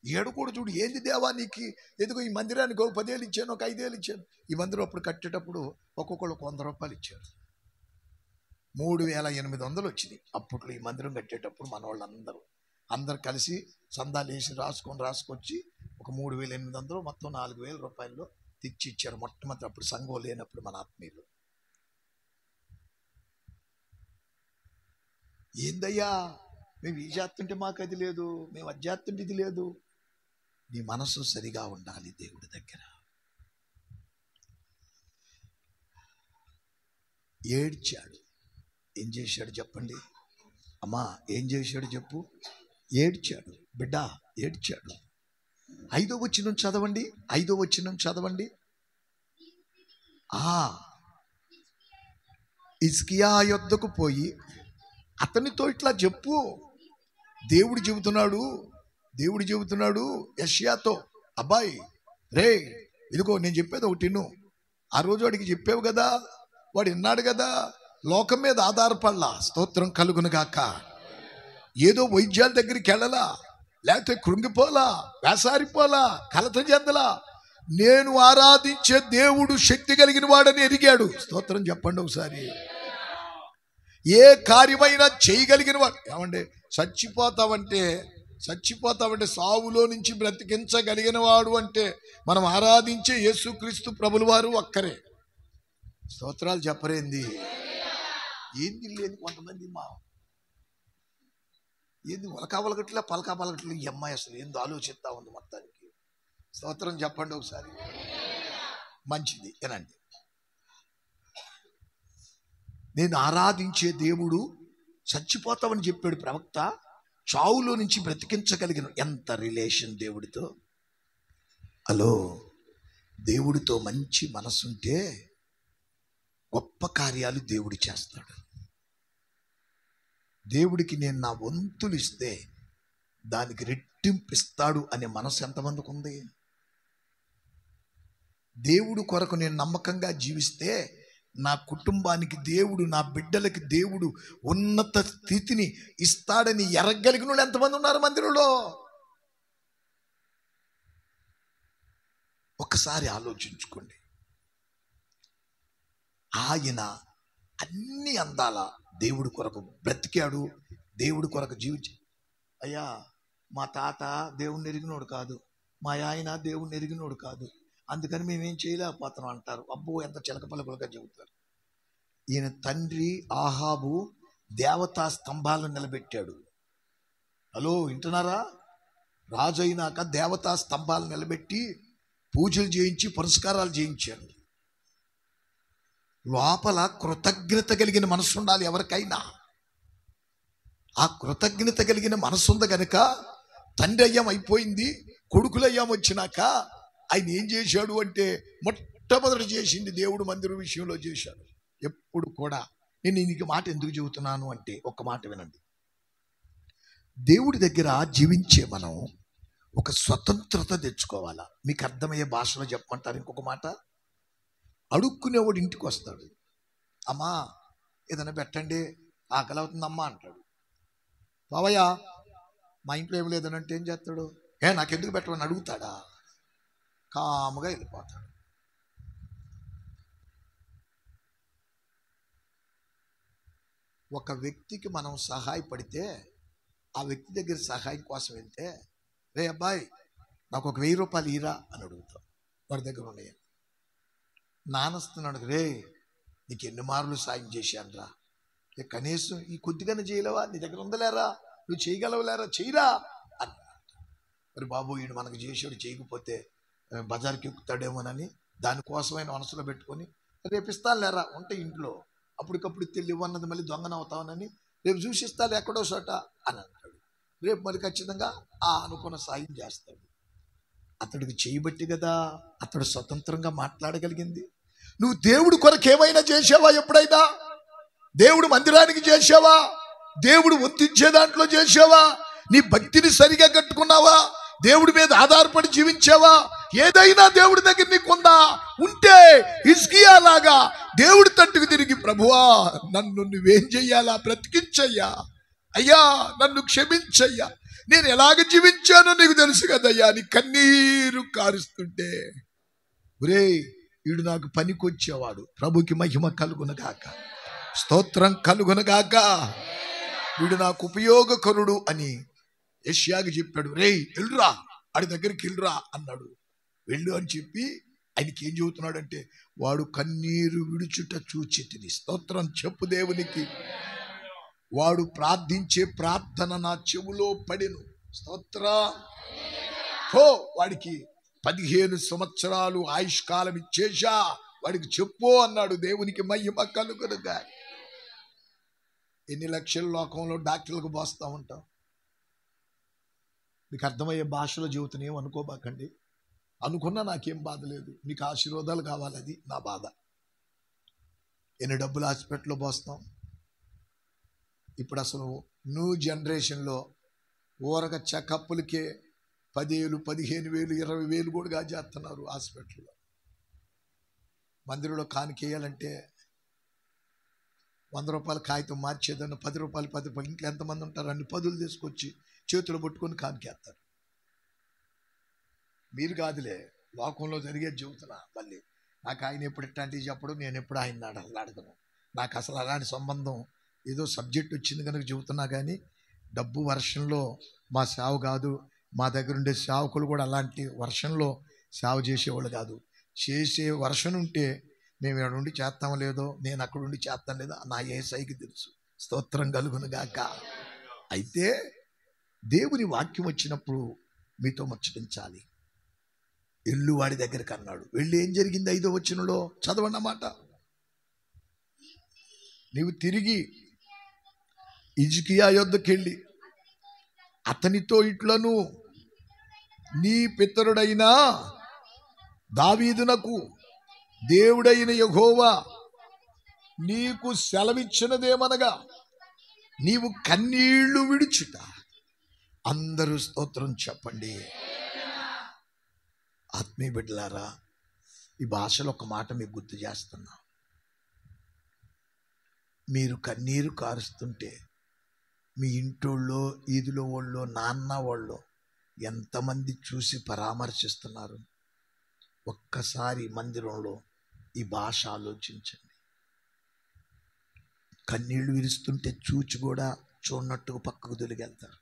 ఏడుకోడు చూడు, ఏంది దేవా నీకు, ఎదుగో ఈ మందిరానికి ఒక 10,000 ఇచ్చాను, ఒక 5,000 ఇచ్చాను. ఈ మందిరం అప్పుడు కట్టేటప్పుడు ఒక్కొక్కళ్ళు 100 రూపాయలు ఇచ్చారు. 3,800 వచ్చినాయి అప్పట్లో. ఈ మందిరం కట్టేటప్పుడు మన వాళ్ళందరూ కలిసి సందాలు వేసి రాసుకొచ్చి ఒక 3,800, మొత్తం 4,000 రూపాయల్లో తెచ్చి ఇచ్చారు మొట్టమొదటి. అప్పుడు సంఘం లేనప్పుడు మన ఆత్మీయులు. ఏందయ్యా మేము ఈ చేస్తుంటే మాకు అది లేదు, మేము అది చేస్తుంటే ఇది లేదు. నీ మనసు సరిగా ఉండాలి దేవుడి దగ్గర. ఏడ్చాడు. ఏం చేశాడు చెప్పండి అమ్మా, ఏం చేశాడు చెప్పు? ఏడ్చాడు బిడ్డ, ఏడ్చాడు. 5వ వచనం చదవండి, 5వ వచనం చదవండి. హిజ్కియా యొద్దకు పోయి అతనితో ఇట్లా చెప్పు. దేవుడు చెబుతున్నాడు యెషయాతో, అబ్బాయి రే ఇదిగో నేను చెప్పేది ఒకటి విను. ఆ రోజు వాడికి చెప్పావు కదా, వాడు విన్నాడు కదా. లోకం మీద ఆధారపడలా, స్తోత్రం కలుగును గాక. ఏదో వైద్యాల దగ్గరికి వెళ్ళలా, లేకపోతే కృంగిపోలా, వేసారిపోలా, కలత చెందలా. నేను ఆరాధించే దేవుడు శక్తి కలిగిన వాడని ఎరిగాడు. స్తోత్రం చెప్పండి ఒకసారి. ఏ కార్యమైనా చేయగలిగిన వాడు. ఏమంటే చచ్చిపోతావంటే సావులో నుంచి బ్రతికించగలిగిన వాడు అంటే మనం ఆరాధించే యేసుక్రీస్తు ప్రభుల వారు ఒక్కరే. స్తోత్రాలు చెప్పరేంది? ఏంది లేదు కొంతమంది ఏంది పలకా పలకట్లే ఈ అమ్మాయి అసలు ఏందో ఆలోచిస్తా ఉంది మొత్తానికి. స్తోత్రం చెప్పండి ఒకసారి. మంచిది ఏనండి. నేను ఆరాధించే దేవుడు చచ్చిపోతామని చెప్పాడు ప్రవక్త, చావులో నుంచి బ్రతికించగలిగిన. ఎంత రిలేషన్ దేవుడితో. హలో, దేవుడితో మంచి మనసుంటే గొప్ప కార్యాలు దేవుడు చేస్తాడు. దేవుడికి నేను నా వంతులు ఇస్తే దానికి రెట్టింపు ఇస్తాడు అనే మనసు ఎంతమందికి ఉంది? దేవుడు కొరకు నేను నమ్మకంగా జీవిస్తే నా కుటుంబానికి దేవుడు, నా బిడ్డలకి దేవుడు ఉన్నత స్థితిని ఇస్తాడని ఎరగలిగిన వాళ్ళు ఎంతమంది ఉన్నారు మందిరంలో? ఒక్కసారి ఆలోచించుకోండి. ఆయన అన్ని అందాల దేవుడి కొరకు బ్రతికాడు, దేవుడి కొరకు జీవించి. అయ్యా మా తాత దేవుణ్ణి ఎరిగినోడు కాదు, మా ఆయన దేవుణ్ణి ఎరిగినోడు కాదు, అందుకని మేమేం చేయలేకపోతున్నాం అంటారు. అబ్బో ఎంత చిలక పలుకులుగా చెబుతారు. ఈయన తండ్రి ఆహాబు దేవతా స్తంభాలను నిలబెట్టాడు. హలో వింటున్నారా? రాజు అయినాక దేవతా స్తంభాలు నిలబెట్టి పూజలు చేయించి పురస్కారాలు చేయించాడు. లోపల కృతజ్ఞత కలిగిన మనసు ఉండాలి ఎవరికైనా. ఆ కృతజ్ఞత కలిగిన మనసు ఉంది కనుక తండ్రి అయ్యాం అయిపోయింది, కొడుకులయ్యాం వచ్చినాక ఆయన ఏం చేశాడు అంటే మొట్టమొదటి చేసింది దేవుడు మందిరం విషయంలో చేశాడు. ఎప్పుడు కూడా నేను నీకు మాట ఎందుకు చెబుతున్నాను అంటే ఒక్క మాట వినండి. దేవుడి దగ్గర జీవించే మనం ఒక స్వతంత్రత తెచ్చుకోవాలా. మీకు అర్థమయ్యే భాషలో చెప్పమంటారు ఇంకొక మాట. అడుక్కునేవాడు ఇంటికి వస్తాడు, అమ్మా ఏదైనా పెట్టండి ఆకలి అవుతుందమ్మా అంటాడు. బావయ్య మా ఇంట్లో ఏమి లేదని అంటే ఏం చేస్తాడు? నాకెందుకు పెట్టమని అడుగుతాడా? కాముగా వెళ్ళిపోతాడు. ఒక వ్యక్తికి మనం సహాయపడితే ఆ వ్యక్తి దగ్గర సహాయం కోసం వెళ్తే, రే అబ్బాయి నాకు ఒక 1000 రూపాయలు ఇరా అని అడుగుతాం. వాడి దగ్గర ఉన్నాయి. నానస్తున్నాడు, రే నీకు ఎన్ని మార్లు సాయం చేశాను రా, కనీసం ఈ కొద్దిగానే చేయలేవా? నీ దగ్గర ఉందలేరా? నువ్వు చేయగలవలేరా? చేయరా అన్న. మరి బాబు ఈడు మనకు చేసాడు, చేయకపోతే బజార్కి ఎక్కుతాడేమోనని దానికోసమైన మనసులో పెట్టుకొని రేపు ఇస్తాను లేరా ఉంటే ఇంట్లో అప్పటికప్పుడు తెల్లి ఇవ్వన్నది మళ్ళీ దొంగనవుతానని రేపు చూసిస్తాను ఎక్కడో చోట అని అంటాడు. రేపు మరి ఖచ్చితంగా అనుకున్న సాయం చేస్తాడు. అతడికి చేయబట్టి కదా అతడు స్వతంత్రంగా మాట్లాడగలిగింది. నువ్వు దేవుడి కొరకు ఏమైనా చేసావా? ఎప్పుడైనా దేవుడు మందిరానికి చేసావా? దేవుడు ఒత్తించే దాంట్లో చేసావా? నీ భక్తిని సరిగా కట్టుకున్నావా? దేవుడి మీద ఆధారపడి జీవించావా? ఏదైనా దేవుడి దగ్గర నీకుందా? ఉంటే హిజ్కియా లాగా దేవుడి తట్టుకు తిరిగి, ప్రభువా నన్ను నువ్వేం చెయ్యాలా? బ్రతికించయ్యా, అయ్యా నన్ను క్షమించయ్యా, నేను ఎలాగ జీవించానో నీకు తెలుసు కదయ్యా అని కన్నీరు కారుస్తుంటే, ఒరే వీడు నాకు పనికొచ్చేవాడు, ప్రభుకి మహిమ కలుగునగాక, స్తోత్రం కలుగునగాక, వీడు నాకు ఉపయోగకరుడు అని యెషయాకి చెప్పాడు. రేయ్ వెళ్ళురా, వాడి దగ్గరికి వెళ్ళురా అన్నాడు. వెళ్ళు అని చెప్పి ఆయనకి ఏం చెబుతున్నాడంటే, వాడు కన్నీరు విడుచుట చూచి తిని, స్తోత్రం చెప్పు దేవునికి, వాడు ప్రార్థించే ప్రార్థన నా చెవులో పడెను, స్తోత్రం. వాడికి 15 సంవత్సరాలు ఆయుష్కాలం ఇచ్చేశా, వాడికి చెప్పు అన్నాడు. దేవునికి మహిమ కలుగునుగా. ఎన్ని లక్షల లోకంలో డాక్టర్లకు పోస్తూ ఉంటాం. మీకు అర్థమయ్యే భాషలో జీవితం ఏమనుకోబాకండి. అనుకున్నా నాకేం బాధ లేదు, మీకు ఆశీర్వాదాలు కావాలి, అది నా బాధ. ఎన్ని డబ్బులు హాస్పిటల్లో పోస్తాం. ఇప్పుడు అసలు న్యూ జనరేషన్లో ఊరక చెకప్పులకే 10,000, 15,000, 20,000 కూడా చేస్తున్నారు హాస్పిటల్లో. మందిరంలో కానికేయాలంటే 100 రూపాయల కాగితం మార్చేదన్న 10 రూపాయలు, 10 రూపాయలు, ఇంట్లో ఎంతమంది ఉంటారు? అన్ని పదులు తీసుకొచ్చి చేతులు పట్టుకొని కానికేస్తారు. మీరు కాదులే, లోకంలో జరిగేది చెబుతున్నా. మళ్ళీ నాకు ఆయన ఎప్పుడు ఇట్లాంటివి చెప్పడం, నేను ఎప్పుడు ఆయన అడగను. నాకు అసలు అలాంటి సంబంధం, ఏదో సబ్జెక్ట్ వచ్చింది కనుక చెబుతున్నా. కానీ డబ్బు వర్షంలో మా సేవ కాదు. మా దగ్గర ఉండే సేవకులు కూడా అలాంటి వర్షంలో సేవ చేసేవాళ్ళు కాదు. చేసే వర్షం ఉంటే మేము ఇక్కడ ఉండి చేస్తామో లేదో, నేను అక్కడ ఉండి చేస్తాను లేదో నా యేసయ్యకి తెలుసు. స్తోత్రం కలుగునుగాక. అయితే దేవుని వాక్యం వచ్చినప్పుడు మీతో ముచ్చటించాలి. ఎల్లు వాడి దగ్గరికి అన్నాడు. వెళ్ళి ఏం జరిగింది? 5వ వచనంలో చదవండి అన్నమాట. నీవు తిరిగి హిజ్కియా యొద్దకు వెళ్ళి అతనితో ఇట్లను, నీ పితరుడైన దావీదునకు దేవుడైన యెహోవా నీకు సెలవిచ్చినదేమనగా, నీవు కన్నీళ్లు విడుచుట. అందరూ స్తోత్రం చెప్పండి. ఆత్మీయ బిడ్డలారా, ఈ భాషలో ఒక మాట మీకు గుర్తు చేస్తున్నా. మీరు కన్నీరు కారుస్తుంటే మీ ఇంటోళ్ళో, ఈదులో వాళ్ళో, నాన్న వాళ్ళో ఎంతమంది చూసి పరామర్శిస్తున్నారు? ఒక్కసారి మందిరంలో ఈ భాష ఆలోచించండి. కన్నీళ్లు విరుస్తుంటే చూచి కూడా చూడనట్టుగా పక్కకు తొలిగెళ్తారు.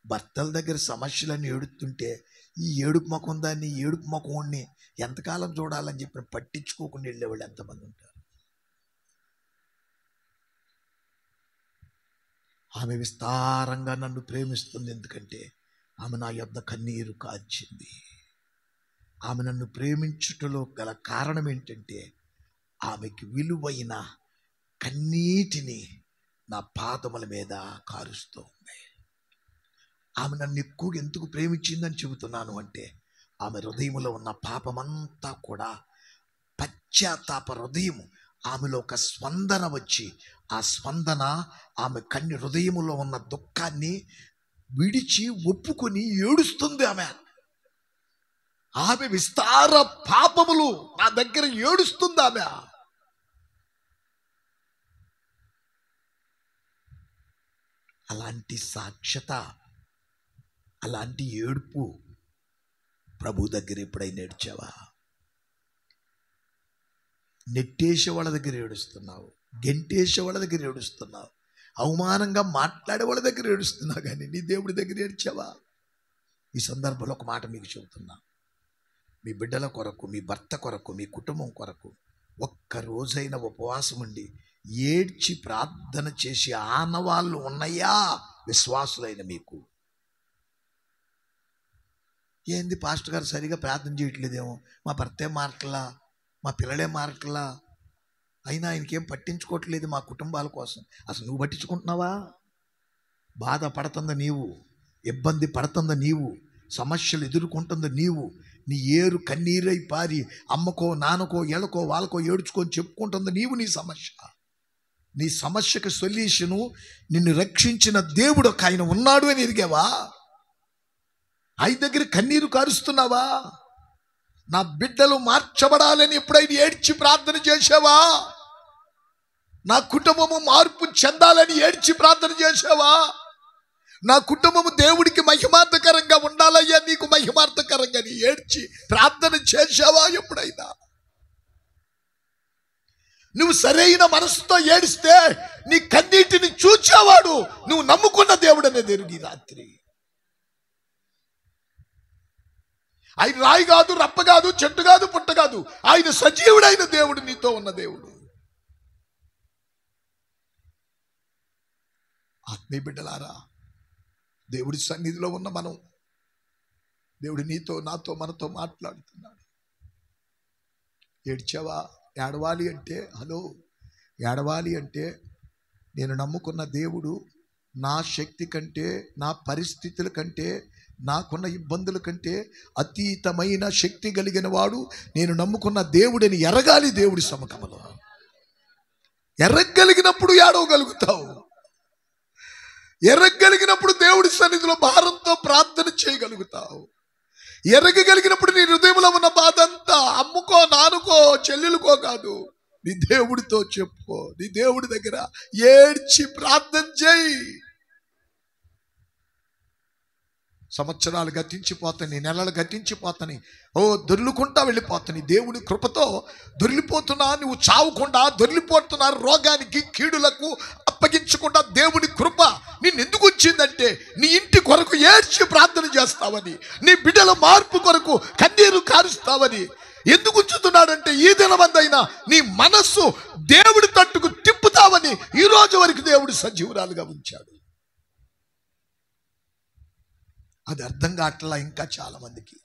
భర్తల దగ్గర సమస్యలన్నీ ఏడుతుంటే ఈ ఏడుపు ముఖం దాన్ని, ఏడుపు ముఖంని ఎంతకాలం చూడాలని చెప్పి పట్టించుకోకుండా వెళ్ళేవాళ్ళు ఎంతమంది ఉంటారు? ఆమె విస్తారంగా నన్ను ప్రేమిస్తుంది, ఎందుకంటే ఆమె నా యొద్ద కన్నీరు కార్చింది. ఆమె నన్ను ప్రేమించుటలో గల కారణం ఏంటంటే, ఆమెకి విలువైన కన్నీటిని నా పాదముల మీద కారుస్తూ ఉంది. ఆమె నన్ను ఎక్కువగా ఎందుకు ప్రేమించిందని చెబుతున్నాను అంటే, ఆమె హృదయంలో ఉన్న పాపమంతా కూడా పశ్చాత్తాప హృదయం, ఆమెలో ఒక స్పందన వచ్చి, ఆ స్పందన ఆమె హృదయములో ఉన్న దుఃఖాన్ని విడిచి ఒప్పుకొని ఏడుస్తుంది. ఆమె విస్తార పాపములు నా దగ్గర ఏడుస్తుంది. ఆమె అలాంటి సాక్ష్యత, అలాంటి ఏడుపు ప్రభు దగ్గర ఎప్పుడైనా ఏడ్చావా? నెట్టేసే వాళ్ళ దగ్గర ఏడుస్తున్నావు, గెంటేసే వాళ్ళ దగ్గర ఏడుస్తున్నావు, అవమానంగా మాట్లాడే వాళ్ళ దగ్గర ఏడుస్తున్నావు, కానీ నీ దేవుడి దగ్గర ఏడ్చావా? ఈ సందర్భంలో ఒక మాట మీకు చెబుతున్నా. మీ బిడ్డల కొరకు, మీ భర్త కొరకు, మీ కుటుంబం కొరకు ఒక్క రోజైన ఉపవాసం ఉండి ఏడ్చి ప్రార్థన చేసి ఆనవాళ్ళు ఉన్నాయా విశ్వాసులైన మీకు? ఏంది పాస్టర్ గారు సరిగా ప్రార్థన చేయట్లేదేమో, మా భర్తే మారట్లా, మా పిల్లలే మారట్లా, అయినా ఆయనకేం పట్టించుకోవట్లేదు మా కుటుంబాల కోసం. అసలు నువ్వు పట్టించుకుంటున్నావా? బాధపడుతుంది నీవు, ఇబ్బంది పడుతుంది నీవు, సమస్యలు ఎదుర్కొంటుంది నీవు. నీ ఏరు కన్నీరై పారి అమ్మకో నాన్నకో ఎళ్ళకో వాళ్ళకో ఏడ్చుకొని చెప్పుకుంటుంది నీవు. నీ సమస్యకు సొల్యూషను నిన్ను రక్షించిన దేవుడు ఒక ఆయన ఉన్నాడు అని ఎరిగావా? ఆయన దగ్గర కన్నీరు కారుస్తున్నావా? నా బిడ్డలు మార్చబడాలని ఎప్పుడైనా ఏడ్చి ప్రార్థన చేసావా? నా కుటుంబము మార్పు చెందాలని ఏడ్చి ప్రార్థన చేసావా? నా కుటుంబము దేవుడికి మహిమార్థకరంగా ఉండాలయ్యా, నీకు మహిమార్థకరంగా నీ ఏడ్చి ప్రార్థన చేసావా ఎప్పుడైనా? నువ్వు సరైన మనసుతో ఏడిస్తే నీ కన్నీటిని చూచేవాడు నువ్వు నమ్ముకున్న దేవుడు అనేది ఎరుగు. ఈ రాత్రి ఆయన రాయి కాదు, రప్ప కాదు, చెట్టు కాదు, పుట్ట కాదు, ఆయన సజీవుడైన దేవుడు, నీతో ఉన్న దేవుడు. ఆత్మీయ బిడ్డలారా, దేవుడి సన్నిధిలో ఉన్న మనం, దేవుడు నీతో నాతో మనతో మాట్లాడుతున్నాడు. ఏడ్చావా? ఏడవాలి అంటే ఏడవాలి అంటే నేను నమ్ముకున్న దేవుడు నా శక్తి కంటే, నా పరిస్థితుల కంటే, నాకున్న ఇబ్బందుల కంటే అతీతమైన శక్తి కలిగిన వాడు నేను నమ్ముకున్న దేవుడిని ఎరగాలి. దేవుడి సముఖంలో ఎరగలిగినప్పుడు ఏడవగలుగుతావు. ఎరగలిగినప్పుడు దేవుడి సన్నిధిలో భారంతో ప్రార్థన చేయగలుగుతావు. ఎరగగలిగినప్పుడు నీ హృదయంలో ఉన్న బాధ అంతా అమ్ముకో, నానుకో, చెల్లెలుకో కాదు, నీ దేవుడితో చెప్పుకో. నీ దేవుడి దగ్గర ఏడ్చి ప్రార్థన చేయి. సంవత్సరాలు గతించిపోతాయి, నెలలు గతించిపోతాయి, దొర్లుకుంటా వెళ్ళిపోతాయి. దేవుడి కృపతో దొర్లిపోతున్నా, నువ్వు చావకుండా దొర్లిపోతున్నా, రోగానికి కీడులకు అప్పగించకుండా దేవుని కృప నిన్నెందుకు వచ్చిందంటే నీ ఇంటి కొరకు ఏడ్చి ప్రార్థన చేస్తావని, నీ బిడ్డల మార్పు కొరకు కన్నీరు కారుస్తావని. ఎందుకు ఉంచుతున్నాడంటే ఈ దినమందైనా నీ మనస్సు దేవుడి తట్టుకు తిప్పుతావని ఈ రోజు వరకు దేవుడు సజీవురాలుగా ఉంచాడు. అది అర్థం కావట్లా ఇంకా చాలా మందికి.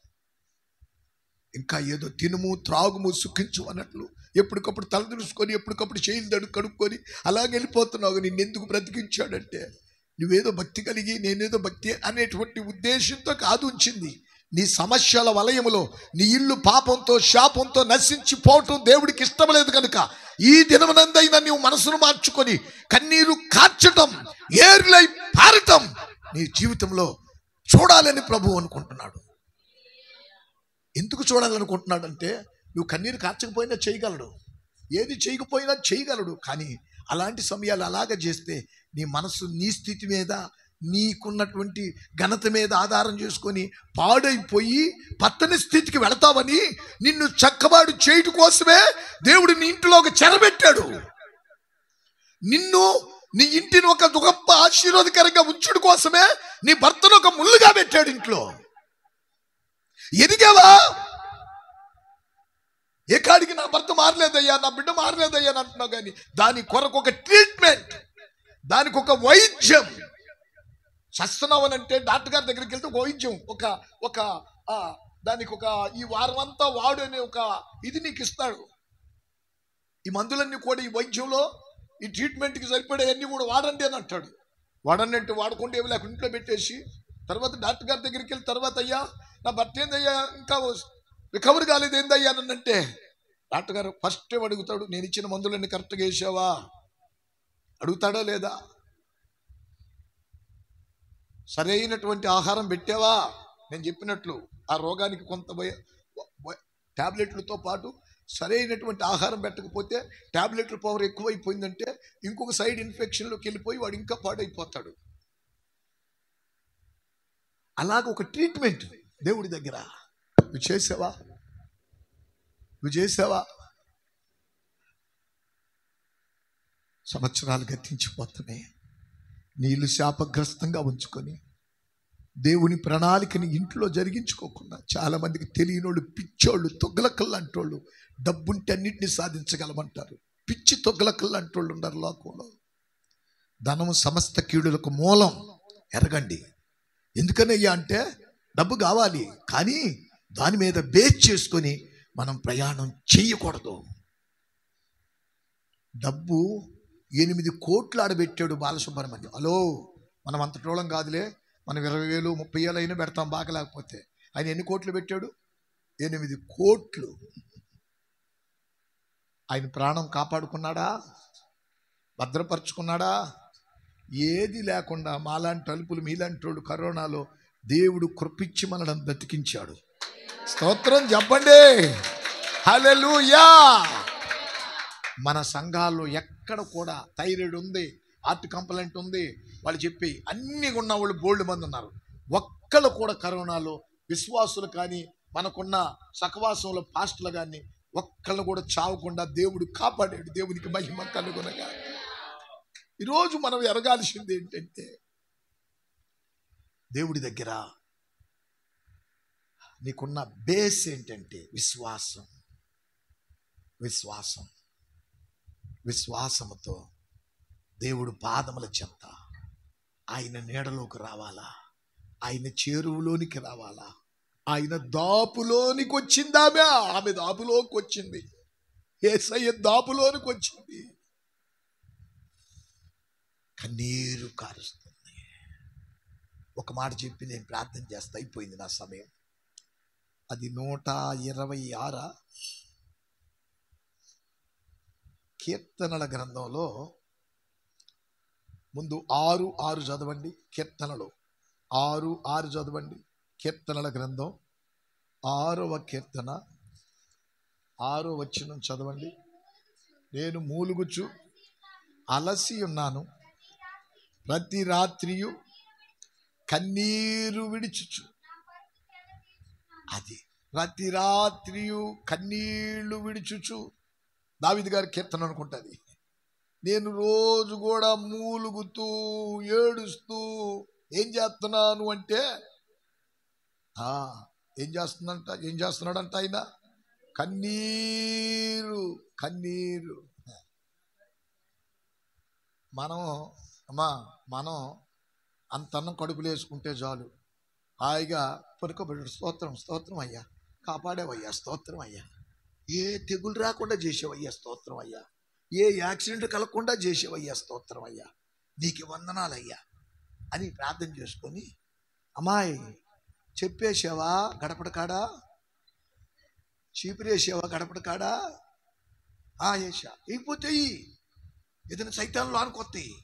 ఇంకా ఏదో తినుము, త్రాగుము, సుఖించు అన్నట్లు ఎప్పటికప్పుడు తలదురుసుకొని, ఎప్పటికప్పుడు చేయిలు కడుక్కొని అలాగే వెళ్ళిపోతున్నావు. నిన్నెందుకు బ్రతికించాడంటే నువ్వేదో భక్తి కలిగి నేనేదో భక్తి అనేటువంటి ఉద్దేశంతో కాదు ఉంచింది. నీ సమస్యల వలయములో నీ ఇల్లు పాపంతో శాపంతో నశించిపోవటం దేవుడికి ఇష్టం లేదు కనుక ఈ దినమునందైనా నీవు మనసును మార్చుకొని కన్నీరు కార్చటం, ఏర్లై పారటం నీ జీవితంలో చూడాలని ప్రభువు అనుకుంటున్నాడు. ఎందుకు చూడాలనుకుంటున్నాడంటే నువ్వు కన్నీరు కార్చకపోయినా చేయగలడు, ఏది చేయకపోయినా చేయగలడు. కానీ అలాంటి సమయాలు అలాగ చేస్తే నీ మనసు నీ స్థితి మీద, నీకున్నటువంటి ఘనత మీద ఆధారం చేసుకొని పాడైపోయి పతన స్థితికి వెళతావని నిన్ను చక్కబాటు చేయడం కోసమే దేవుడు నీ ఇంటిలో ఒక చెరబెట్టాడు. నిన్ను నీ ఇంటిని ఒక గొప్ప ఆశీర్వాదకరంగా ఉంచడం కోసమే నీ భర్తను ఒక ముళ్ళుగా పెట్టాడు ఇంట్లో. ఎదిగావా? ఏ కాడికి నా భర్త మారలేదయ్యా, నా బిడ్డ మారలేదయ్యా అని అంటున్నావు. కానీ దాని కొరకు ఒక ట్రీట్మెంట్, దానికి ఒక వైద్యం. చస్తున్నావు అని అంటే డాక్టర్ గారి దగ్గరికి వెళ్తే ఒక వైద్యం, ఒక దానికి ఒక ఈ వారం అంతా వాడు అనే ఒక ఇది నీకు ఇస్తాడు. ఈ మందులన్నీ కూడా ఈ వైద్యంలో ఈ ట్రీట్మెంట్కి సరిపడేవన్నీ కూడా వాడండి అని అంటాడు. వాడండి అంటే వాడకుండా ఏమి లేకుండా ఇంట్లో పెట్టేసి తర్వాత డాక్టర్ గారి దగ్గరికి వెళ్ళి తర్వాత అయ్యా నా భర్త ఏందయ్యా ఇంకా రికవర్ కాలేదు ఏందయ్యా అని అంటే డాక్టర్ గారు ఫస్ట్ టైం అడుగుతాడు, నేను ఇచ్చిన మందులన్నీ కరెక్ట్గా వేసావా అడుగుతాడా లేదా? సరైనటువంటి ఆహారం పెట్టావా? నేను చెప్పినట్లు ఆ రోగానికి కొంత ట్యాబ్లెట్లతో పాటు సరైనటువంటి ఆహారం పెట్టకపోతే ట్యాబ్లెట్ల పవర్ ఎక్కువైపోయిందంటే ఇంకొక సైడ్ ఇన్ఫెక్షన్లోకి వెళ్ళిపోయి వాడు ఇంకా పాడైపోతాడు. అలాగ ఒక ట్రీట్మెంట్ దేవుడి దగ్గర. నువ్వు చేసావా? సంవత్సరాలు గతించిపోతున్నాయి. నీళ్ళు శాపగ్రస్తంగా ఉంచుకొని దేవుని ప్రణాళికని ఇంట్లో జరిగించుకోకుండా చాలా మందికి తెలియనోళ్ళు, పిచ్చోళ్ళు, తొగ్గలకల్లాంటోళ్ళు డబ్బుంటే అన్నింటినీ సాధించగలమంటారు. పిచ్చి తొగ్గలకల్లా అంటోళ్ళు ఉన్నారు లోకంలో. ధనము సమస్త కీడులకు మూలం ఎరగండి. ఎందుకనయ్యా అంటే డబ్బు కావాలి, కానీ దాని మీద బేస్ చేసుకొని మనం ప్రయాణం చేయకూడదు. డబ్బు 8 కోట్లు ఆడబెట్టాడు బాలసుబ్రహ్మణ్యం. హలో, మనం అంత టోళం కాదులే, మనం 20,000 30,000 అయినా పెడతాం బాగా. లేకపోతే ఆయన ఎన్ని కోట్లు పెట్టాడు? 8 కోట్లు. ఆయన ప్రాణం కాపాడుకున్నాడా? భద్రపరుచుకున్నాడా? ఏది లేకుండా మాలాంటి అలుపులు మీలాంటి వాళ్ళు కరోనాలో దేవుడు కృపించి మనల్ని బ్రతికించాడు. స్తోత్రం చెప్పండి, హల్లెలూయా. మన సంఘాల్లో ఎక్కడ కూడా థైరాయిడ్ ఉంది, హార్ట్ కంప్లైంట్ ఉంది, వాళ్ళు చెప్పి అన్ని ఉన్న వాళ్ళు బోల్డ్ మంది ఉన్నారు. ఒక్కళ్ళు కూడా కరోనాలో విశ్వాసులు కానీ మనకున్న సహవాసంలో పాస్టర్లు కానీ ఒక్కళ్ళు కూడా చావకుండా దేవుడు కాపాడాడు. దేవునికి మహిమ కలుగునగా. ఈరోజు మనం ఎరగాల్సింది ఏంటంటే, దేవుడి దగ్గర నీకున్న బేస్ ఏంటంటే విశ్వాసం. విశ్వాసం విశ్వాసముతో దేవుడు పాదముల చెంత ఆయన నీడలోకి రావాలా, ఆయన చేరువులోనికి రావాలా. ఆయన దాపులోనికి వచ్చింది. ఆమె దాపులోకి వచ్చింది. యేసయ్య దాపులోనికి వచ్చింది. కన్నీరు కారుస్తుంది. ఒక మాట చెప్పి నేను ప్రార్థన చేస్తా, అయిపోయింది నా సమయం. అది 126 కీర్తనల గ్రంథంలో ముందు 6:6 చదవండి. కీర్తనలు 6:6 చదవండి. కీర్తనల గ్రంథం 6వ కీర్తన 6వ వచనం చదవండి. నేను మూలుగుచు అలసి ఉన్నాను, ప్రతి రాత్రియు కన్నీరు విడిచుచు. అది ప్రతి రాత్రియు కన్నీళ్లు విడిచుచు. దావీదు గారి కీర్తన అనుకుంటుంది. నేను రోజు కూడా మూలుగుతూ ఏడుస్తూ ఏం చేస్తున్నాను అంటే, ఏం చేస్తున్నాడంట ఆయన? కన్నీరు. మనం అంత అన్నం కడుపులు వేసుకుంటే చాలు, హాయిగా పడుకోబెట్టాడు. స్తోత్రం అయ్యా, కాపాడేవయ్యా, స్తోత్రం అయ్యా, ఏ తెగులు రాకుండా చేసేవయ్యా, స్తోత్రం అయ్యా, ఏ యాక్సిడెంట్ కలగకుండా చేసేవయ్యా, స్తోత్రం అయ్యా, నీకు వందనాలయ్యా అని ప్రార్థన చేసుకొని, అమ్మాయి చెప్పేసావా గడపడ కాడా, చీపురేసావా గడపడ కాడా, వేసా, అయిపోతే ఏదైనా సైతాన్లో అనుకొస్తాయి.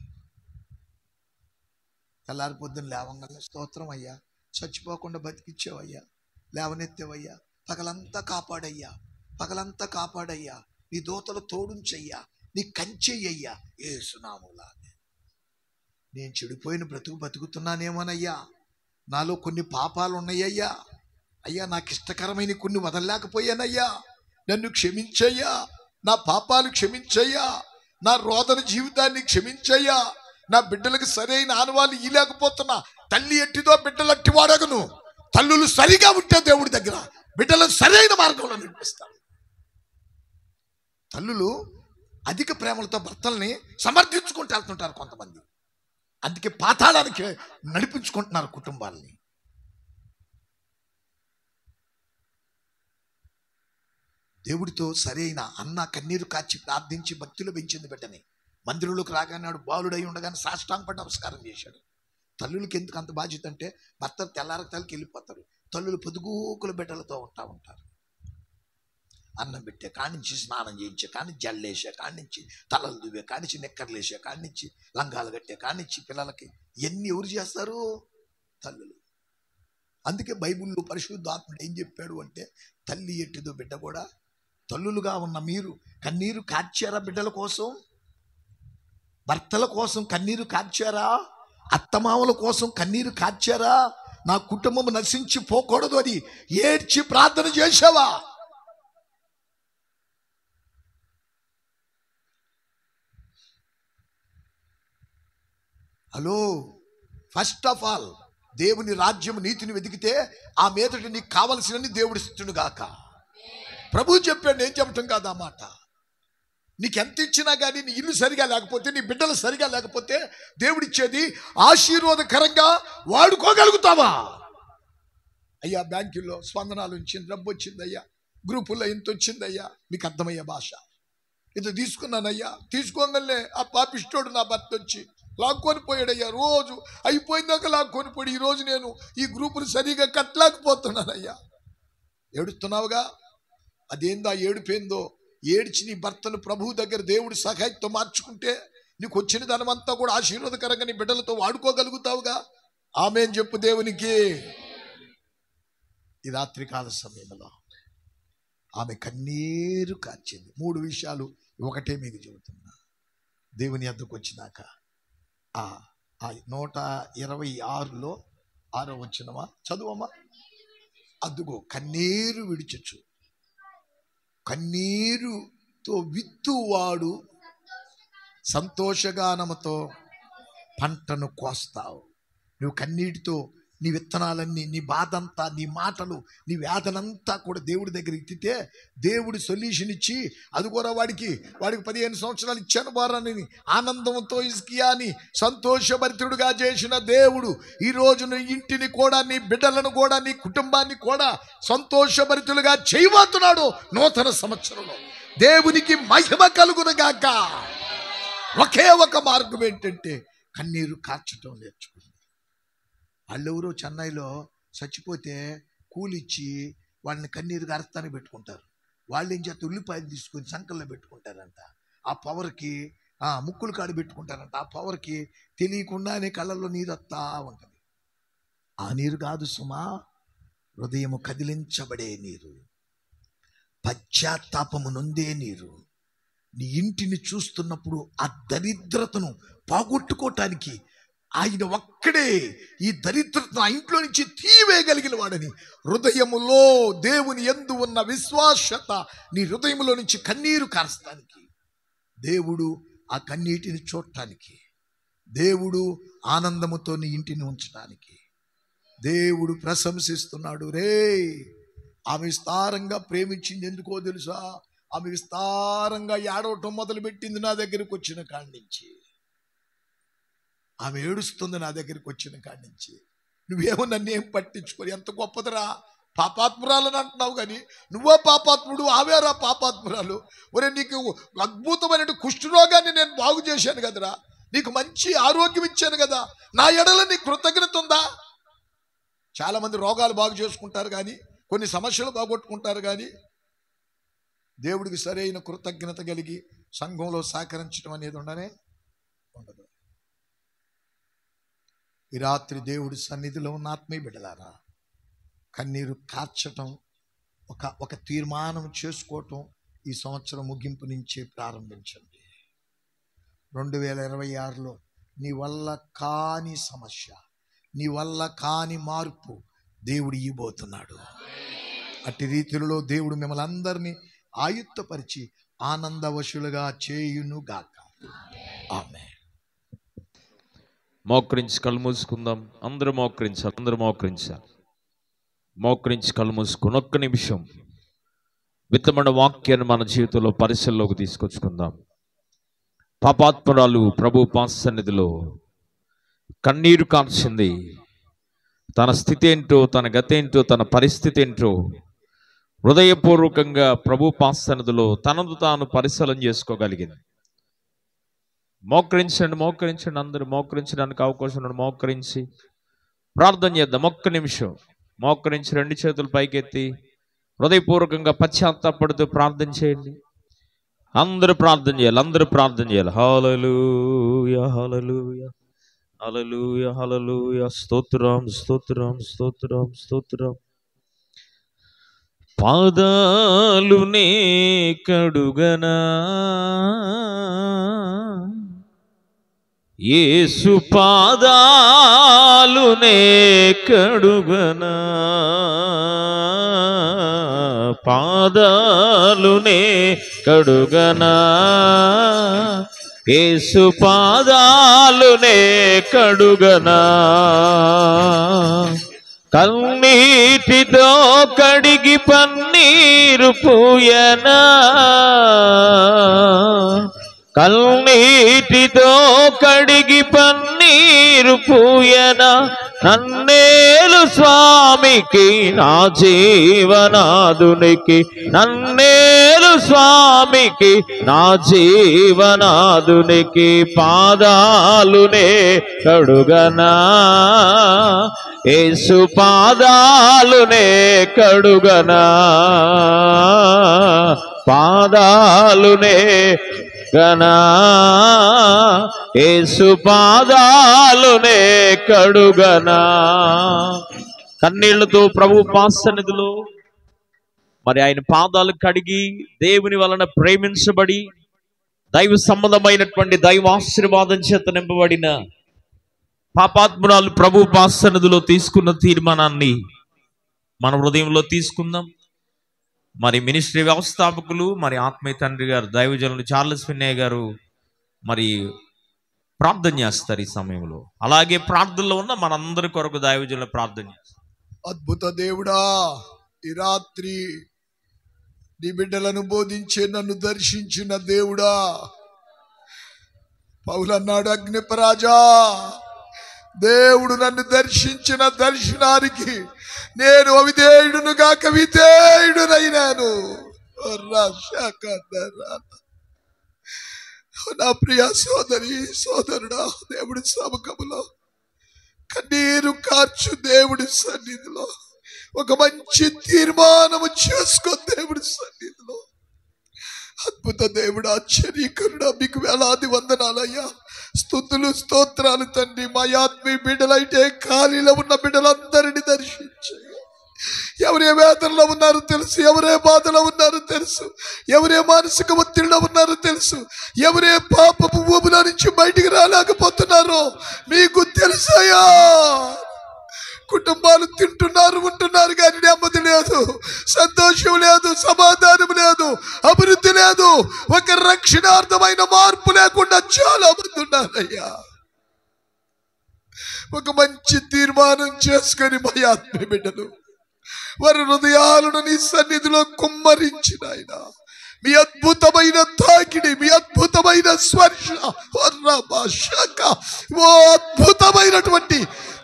తెల్లారి పొద్దున్న లేవంగానే స్తోత్రం అయ్యా, చచ్చిపోకుండా బతికిచ్చావయ్యా, లేవనెత్తేవయ్యా, పగలంతా కాపాడయ్యా, నీ దూతలు తోడుంచయ్యా, నీ కంచెయ్యా, యేసునామములో. నేను చెడిపోయిన బతుకుతున్నానేమోనయ్యా, నాలో కొన్ని పాపాలు ఉన్నాయ్యా, అయ్యా నాకు ఇష్టకరమైన కొన్ని వదలలేకపోయానయ్యా, నన్ను క్షమించయ్యా, నా పాపాలు క్షమించయ్యా, నా రోదన జీవితాన్ని క్షమించయ్యా, నా బిడ్డలకు సరైన ఆనవాళ్ళు ఇలేకపోతున్నా. తల్లి ఎట్టిదో బిడ్డలు అట్టి వాడగను. తల్లులు సరిగా ఉంటే దేవుడి దగ్గర బిడ్డలను సరైన మార్గంలో నడిపిస్తారు. తల్లులు అధిక ప్రేమలతో భర్తల్ని సమర్థించుకుంటూ వెళ్తుంటారు కొంతమంది. అందుకే పాతాళానికి నడిపించుకుంటున్నారు కుటుంబాలని. దేవుడితో సరైన అన్న కన్నీరు కాచి ప్రార్థించి భక్తిలో పెంచింది బిడ్డని. మందిరంలోకి రాగానే బాలుడై ఉండగానే సాష్టాంగపడి నమస్కారం చేశాడు. తల్లులకి ఎందుకు అంత బాధ్యత అంటే, భర్తలు తెల్లారతలకి వెళ్ళిపోతారు, తల్లులు పొదుగుకుల బిడ్డలతో ఉంటారు. అన్నం పెట్టే కానించి, స్నానం చేయించే కానించి, జల్లేసే కానించి, తలలు దువ్వే కానించి, నిక్కర్లేసే కానించి, లంగాలు కట్టే కానించి, పిల్లలకి ఎన్ని ఎవరు చేస్తారు? తల్లులు. అందుకే బైబిల్లో పరిశుద్ధాత్ముడు ఏం చెప్పాడు అంటే, తల్లి ఎట్టిదో బిడ్డ కూడా. తల్లులుగా ఉన్న మీరు కన్నీరు కార్చారా? బిడ్డల కోసం, భర్తల కోసం కన్నీరు కార్చారా? అత్తమామల కోసం కన్నీరు కార్చారా? నా కుటుంబం నశించిపోకూడదు అని ఏడ్చి ప్రార్థన చేసావా? హలో, ఫస్ట్ ఆఫ్ ఆల్ దేవుని రాజ్యం నీతిని వెతికితే ఆ మీదట నీకు కావలసినని దేవుడు ఇస్తును గాక. ప్రభు చెప్పాడు, నేను చెప్పటం కాదు ఆ మాట. నీకు ఎంత ఇచ్చినా కానీ నీ ఇల్లు సరిగా లేకపోతే, నీ బిడ్డలు సరిగా లేకపోతే దేవుడిచ్చేది ఆశీర్వాదకరంగా వాడుకోగలుగుతావా? అయ్యా బ్యాంకుల్లో స్పందనాలు వచ్చింది, డబ్బు వచ్చిందయ్యా, గ్రూపుల్లో ఇంత వచ్చిందయ్యా, మీకు అర్థమయ్యే భాష. ఇంత తీసుకున్నానయ్యా, తీసుకోగలనే ఆ పాపిష్టోడు నా భర్త వచ్చి లాక్కొని పోయాడయ్యా, రోజు అయిపోయిందాక లాక్కొని పోయి ఈరోజు నేను ఈ గ్రూపులు సరిగా కట్టలేకపోతున్నానయ్యా. ఏడుస్తున్నావుగా, అదేందో ఏడుపేందో. ఏడ్చి నీ భర్తను ప్రభువు దగ్గర దేవుడి సహాయంతో మార్చుకుంటే నీకు వచ్చిన ధనమంతా కూడా ఆశీర్వాదకరంగా నీ బిడ్డలతో వాడుకోగలుగుతావుగా. ఆమేన్ చెప్పు దేవునికి. ఈ రాత్రికాల సమయంలో ఆమె కన్నీరు కార్చింది. 3 విషయాలు ఒకటే మీకు చెబుతున్నా. దేవుని వద్దకు వచ్చినాక 126లో 6వ వచనమా చదువమ్మా. అదుగో కన్నీరు విడిచచ్చు, కన్నీరుతో విత్తువాడు సంతోషగానముతో పంటను కోస్తావు. నువ్వు కన్నీటితో నీ విత్తనాలన్నీ, నీ బాధంతా, నీ మాటలు, నీ వేదనంతా కూడా దేవుడి దగ్గర ఇట్టితే దేవుడు సొల్యూషన్ ఇచ్చి, అది కూడా వాడికి 15 సంవత్సరాలు ఇచ్చాను వారని ఆనందంతో హిజ్కియాని సంతోషభరితుడుగా చేసిన దేవుడు ఈరోజు నీ ఇంటిని కూడా, నీ బిడ్డలను కూడా, నీ కుటుంబాన్ని కూడా సంతోషభరితులుగా చేయబోతున్నాడు. నూతన సంవత్సరంలో దేవునికి మహిమ కలుగునుగాక. ఒకే ఒక మార్గం ఏంటంటే కన్నీరు కార్చటం నేర్చుకుంది. వాళ్ళెవరో చెన్నైలో చచ్చిపోతే కూలిచ్చి వాళ్ళని కన్నీరు గారస్తానికి పెట్టుకుంటారు. వాళ్ళు ఏం చేస్తారు, ఉల్లిపాయలు తీసుకొని సంకల్లో పెట్టుకుంటారంట. ఆ పవర్కి ముక్కులు కాడు పెట్టుకుంటారంట. ఆ పవర్కి తెలియకుండానే కళ్ళల్లో నీరు వస్తా ఉంటుంది. ఆ నీరు కాదు సుమా, హృదయము కదిలించబడే నీరు, పశ్చాత్తాపము నొందే నీరు. నీ ఇంటిని చూస్తున్నప్పుడు ఆ దరిద్రతను పోగొట్టుకోవటానికి ఆయన ఒక్కడే ఈ దరిద్రతను ఆ ఇంట్లో నుంచి తీవేయగలిగిన వాడని, హృదయములో దేవుని యందు ఉన్న విశ్వాసత నీ హృదయంలో నుంచి కన్నీరు కార్చడానికి, దేవుడు ఆ కన్నీటిని చూడటానికి, దేవుడు ఆనందముతో నీ ఇంటిని ఉంచడానికి దేవుడు ప్రశంసిస్తున్నాడు. రే, ఆమె విస్తారంగా ప్రేమించింది ఎందుకో తెలుసా? ఆమె విస్తారంగా ఏడవటం మొదలుపెట్టింది నా దగ్గరికి వచ్చిన కాడి నుంచి. ఆమె ఏడుస్తుంది నా దగ్గరికి వచ్చిన కాడి నుంచి. నువ్వేమో నన్ను ఏం పట్టించుకోరు, ఎంత గొప్పదిరా, పాపాత్మురాలని అంటున్నావు కానీ నువ్వో పాపాత్ముడు, ఆవేరా పాపాత్మురాలు. ఒరే, నీకు అద్భుతమైన కుష్ఠరోగాన్ని నేను బాగు చేశాను కదరా, నీకు మంచి ఆరోగ్యం ఇచ్చాను కదా, నా ఎడల నీ కృతజ్ఞత ఉందా? చాలామంది రోగాలు బాగు చేసుకుంటారు కానీ, కొన్ని సమస్యలు బాగొట్టుకుంటారు కానీ దేవుడికి సరైన కృతజ్ఞత కలిగి సంఘంలో సహకరించడం అనేది ఉండదు. ఈ రాత్రి దేవుడి సన్నిధిలో ఉన్న ఆత్మీయ బిడ్డలారా, కన్నీరు కార్చటం, ఒక తీర్మానం చేసుకోవటం ఈ సంవత్సరం ముగింపు నుంచే ప్రారంభించండి. 2026లో నీ వల్ల కాని సమస్య, నీ వల్ల కాని మార్పు దేవుడు ఇవ్వబోతున్నాడు. అట్టి రీతిలో దేవుడు మిమ్మల్ని అందరినీ ఆయుత్తపరిచి ఆనందవశులుగా చేయునుగాక. ఆమేన్. మోకరించి కళ్ళు మూసుకుందాం. అందరూ మోకరించాలి. మోకరించి కళ్ళు మూసుకుని ఒక్క నిమిషం విత్తమైన వాక్యాన్ని మన జీవితంలో పరిశీలనలోకి తీసుకొచ్చుకుందాం. పాపాత్మురాలు ప్రభు పాసన్నిధిలో కన్నీరు కార్చింది. తన స్థితి ఏంటో, తన గతేంటో, తన పరిస్థితి ఏంటో హృదయపూర్వకంగా ప్రభు పాసన్నిధిలో తనను తాను పరిశీలన చేసుకోగలిగింది. మోకరించండి. అందరూ మోకరించడానికి అవకాశం ఉన్నాడు. మోకరించి ప్రార్థన చేద్దాం. ఒక్క నిమిషం మోకరించి 2 చేతులు పైకెత్తి హృదయపూర్వకంగా పశ్చాత్తాపడుతూ ప్రార్థన చేయండి. అందరూ ప్రార్థన చేయాలి. హల్లెలూయా, హల్లెలూయా, హల్లెలూయా, హల్లెలూయా. స్తోత్రం. పాదాలునే కడుగనా యేసు, పాదాలునే కడుగనా, పాదాలునే కడుగనా యేసు, పాదాలునే కడుగనా, కన్నీటితో కడిగి పన్నీరు పూయనా, కన్నీటితో కడిగి పన్నీరు పూయనా, నన్నేలు స్వామికి నా జీవనాదునికి, నన్నేలు స్వామికి నా జీవనాదునికి, పాదాలునే కడుగనా, యేసు పాదాలునే కడుగనా, పాదాలునే గనా, యేసు పాదాలునే కడుగనా. కన్నీళ్లతో ప్రభు పాసన్నిధిలో మరి ఆయన పాదాలు కడిగి దేవుని వలన ప్రేమించబడి దైవ సంబంధమైనటువంటి దైవ ఆశీర్వాదం చేత నింపబడిన పాపాత్మురాలు ప్రభు పాసన్నిధిలో తీసుకున్న తీర్మానాన్ని మన హృదయంలో తీసుకుందాం. మరి మినిస్ట్రీ వ్యవస్థాపకులు మరి ఆత్మీయ తండ్రి గారు దైవజనులు చార్లెస్ ఫిన్నయ్య గారు మరి ప్రార్థన చేస్తారు ఈ సమయంలో. అలాగే ప్రార్థనలో ఉన్న మనందరి కొరకు దైవజనులు ప్రార్థన చేస్తారు. అద్భుత దేవుడా, ఈ రాత్రి నీ బిడ్డలను బోధించే నన్ను దర్శించిన దేవుడా, పౌలన్నాడు అగ్నిపరాజా, దేవుడు నన్ను దర్శించిన దర్శనానికి నేను అవిధేయుడును గాక విధేయుడునైనాను. నా ప్రియ సోదరి సోదరుడా, దేవుడి సముఖములో కన్నీరు కార్చు దేవుడి సన్నిధిలో ఒక మంచి తీర్మానము చేసుకో. దేవుడి సన్నిధిలో అద్భుత దేవుడు, ఆశ్చర్యకరుడా, మీకు వేలాది వందనాలయ్యా, స్తుతులు స్తోత్రాలు తండ్రి. మా ఆత్మీయ బిడ్డలైతే ఖాళీలో ఉన్న బిడ్డలందరినీ దర్శించయ్యా. ఎవరే వేదనలో ఉన్నారో తెలుసు, ఎవరే బాధలో ఉన్నారో తెలుసు, ఎవరే మానసిక ఒత్తిడిలో ఉన్నారో తెలుసు, ఎవరే పాపపు ఊబిలో నుంచి బయటికి రాలేకపోతున్నారో మీకు తెలుసయ్యా. కుటుంబాలు తింటున్నారు, ఉంటున్నారు, కానీ నెమ్మది లేదు, సంతోషం లేదు, సమాధానం లేదు, అభివృద్ధి లేదు, ఒక రక్షణార్థమైన మార్పు లేకుండా చాలా మంది ఉన్నారయ్యా. ఒక మంచి తీర్మానం చేసుకొని మా ఆత్మీయ బిడ్డలు వారి హృదయాలను నీ సన్నిధిలో కుమ్మరించిన ఆయన మీ అద్భుతమైన తాకిడి, మీ అద్భుతమైన స్పర్శ, ఓ అద్భుతమైనటువంటి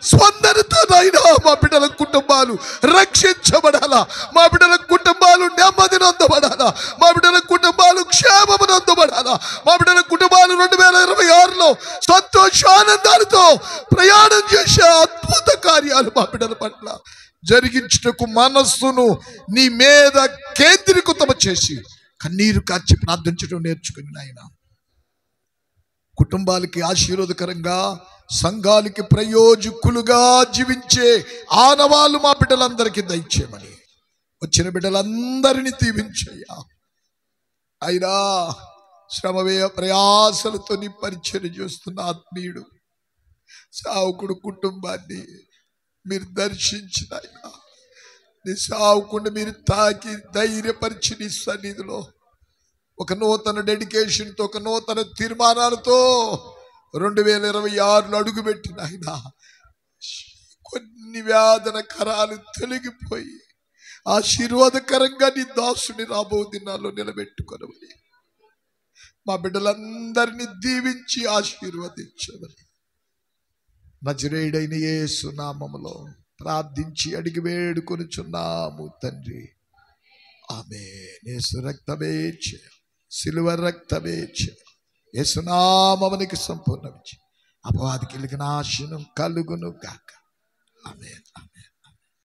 స్పందనతో నాయనా మా బిడ్డల కుటుంబాలు రక్షించబడాలా, మా బిడ్డల కుటుంబాలు నెమ్మది నొందబడాలా, మా బిడ్డల కుటుంబాలు క్షేమము నొందబడాలా, మా బిడ్డల కుటుంబాలు 2026లో సంతోషానందాలతో ప్రయాణం చేసే అద్భుత కార్యాలు మా బిడ్డల పట్ల జరిగించుటకు మనస్సును నీ మీద కేంద్రీకృతం చేసి కన్నీరు కార్చి ప్రార్థించడం నేర్చుకుని నాయన కుటుంబాలకి ఆశీర్వాదకరంగా, సంఘాలకి ప్రయోజకులుగా జీవించే ఆనవాళ్ళు మా బిడ్డలందరికీ దయచేయమని, వచ్చిన బిడ్డలందరినీ దీవించయ్యా. అయినా శ్రమవే ప్రయాసలతో నీ పరిచయం చేస్తున్న ఆత్మీయుడు సావుకుడు కుటుంబాన్ని మీరు దర్శించిన ఆయన, నీ సావుకుండా మీరు తాకి ధైర్యపరిచి నీ సన్నిధిలో ఒక నూతన డెడికేషన్తో, ఒక నూతన తీర్మానాలతో 2026లో అడుగుపెట్టిన ఆయన కొన్ని వేదన కరాలు తొలగిపోయి ఆశీర్వాదకరంగా నీ దాసుని రాబో దినాల్లో నిలబెట్టుకొనమని మా బిడ్డలందరినీ దీవించి ఆశీర్వదించమని నజరేయుడైన యేసు నామములో ప్రార్థించి అడిగి వేడుకొనుచున్నాము తండ్రి, ఆమేన్. యేసు రక్తమే జయం, సిలువ రక్తమే జయం. యేసు నామమునికి సంపూర్ణ విజయం, అపవాదికి నాశనం కలుగును గాక. ఆమేన్.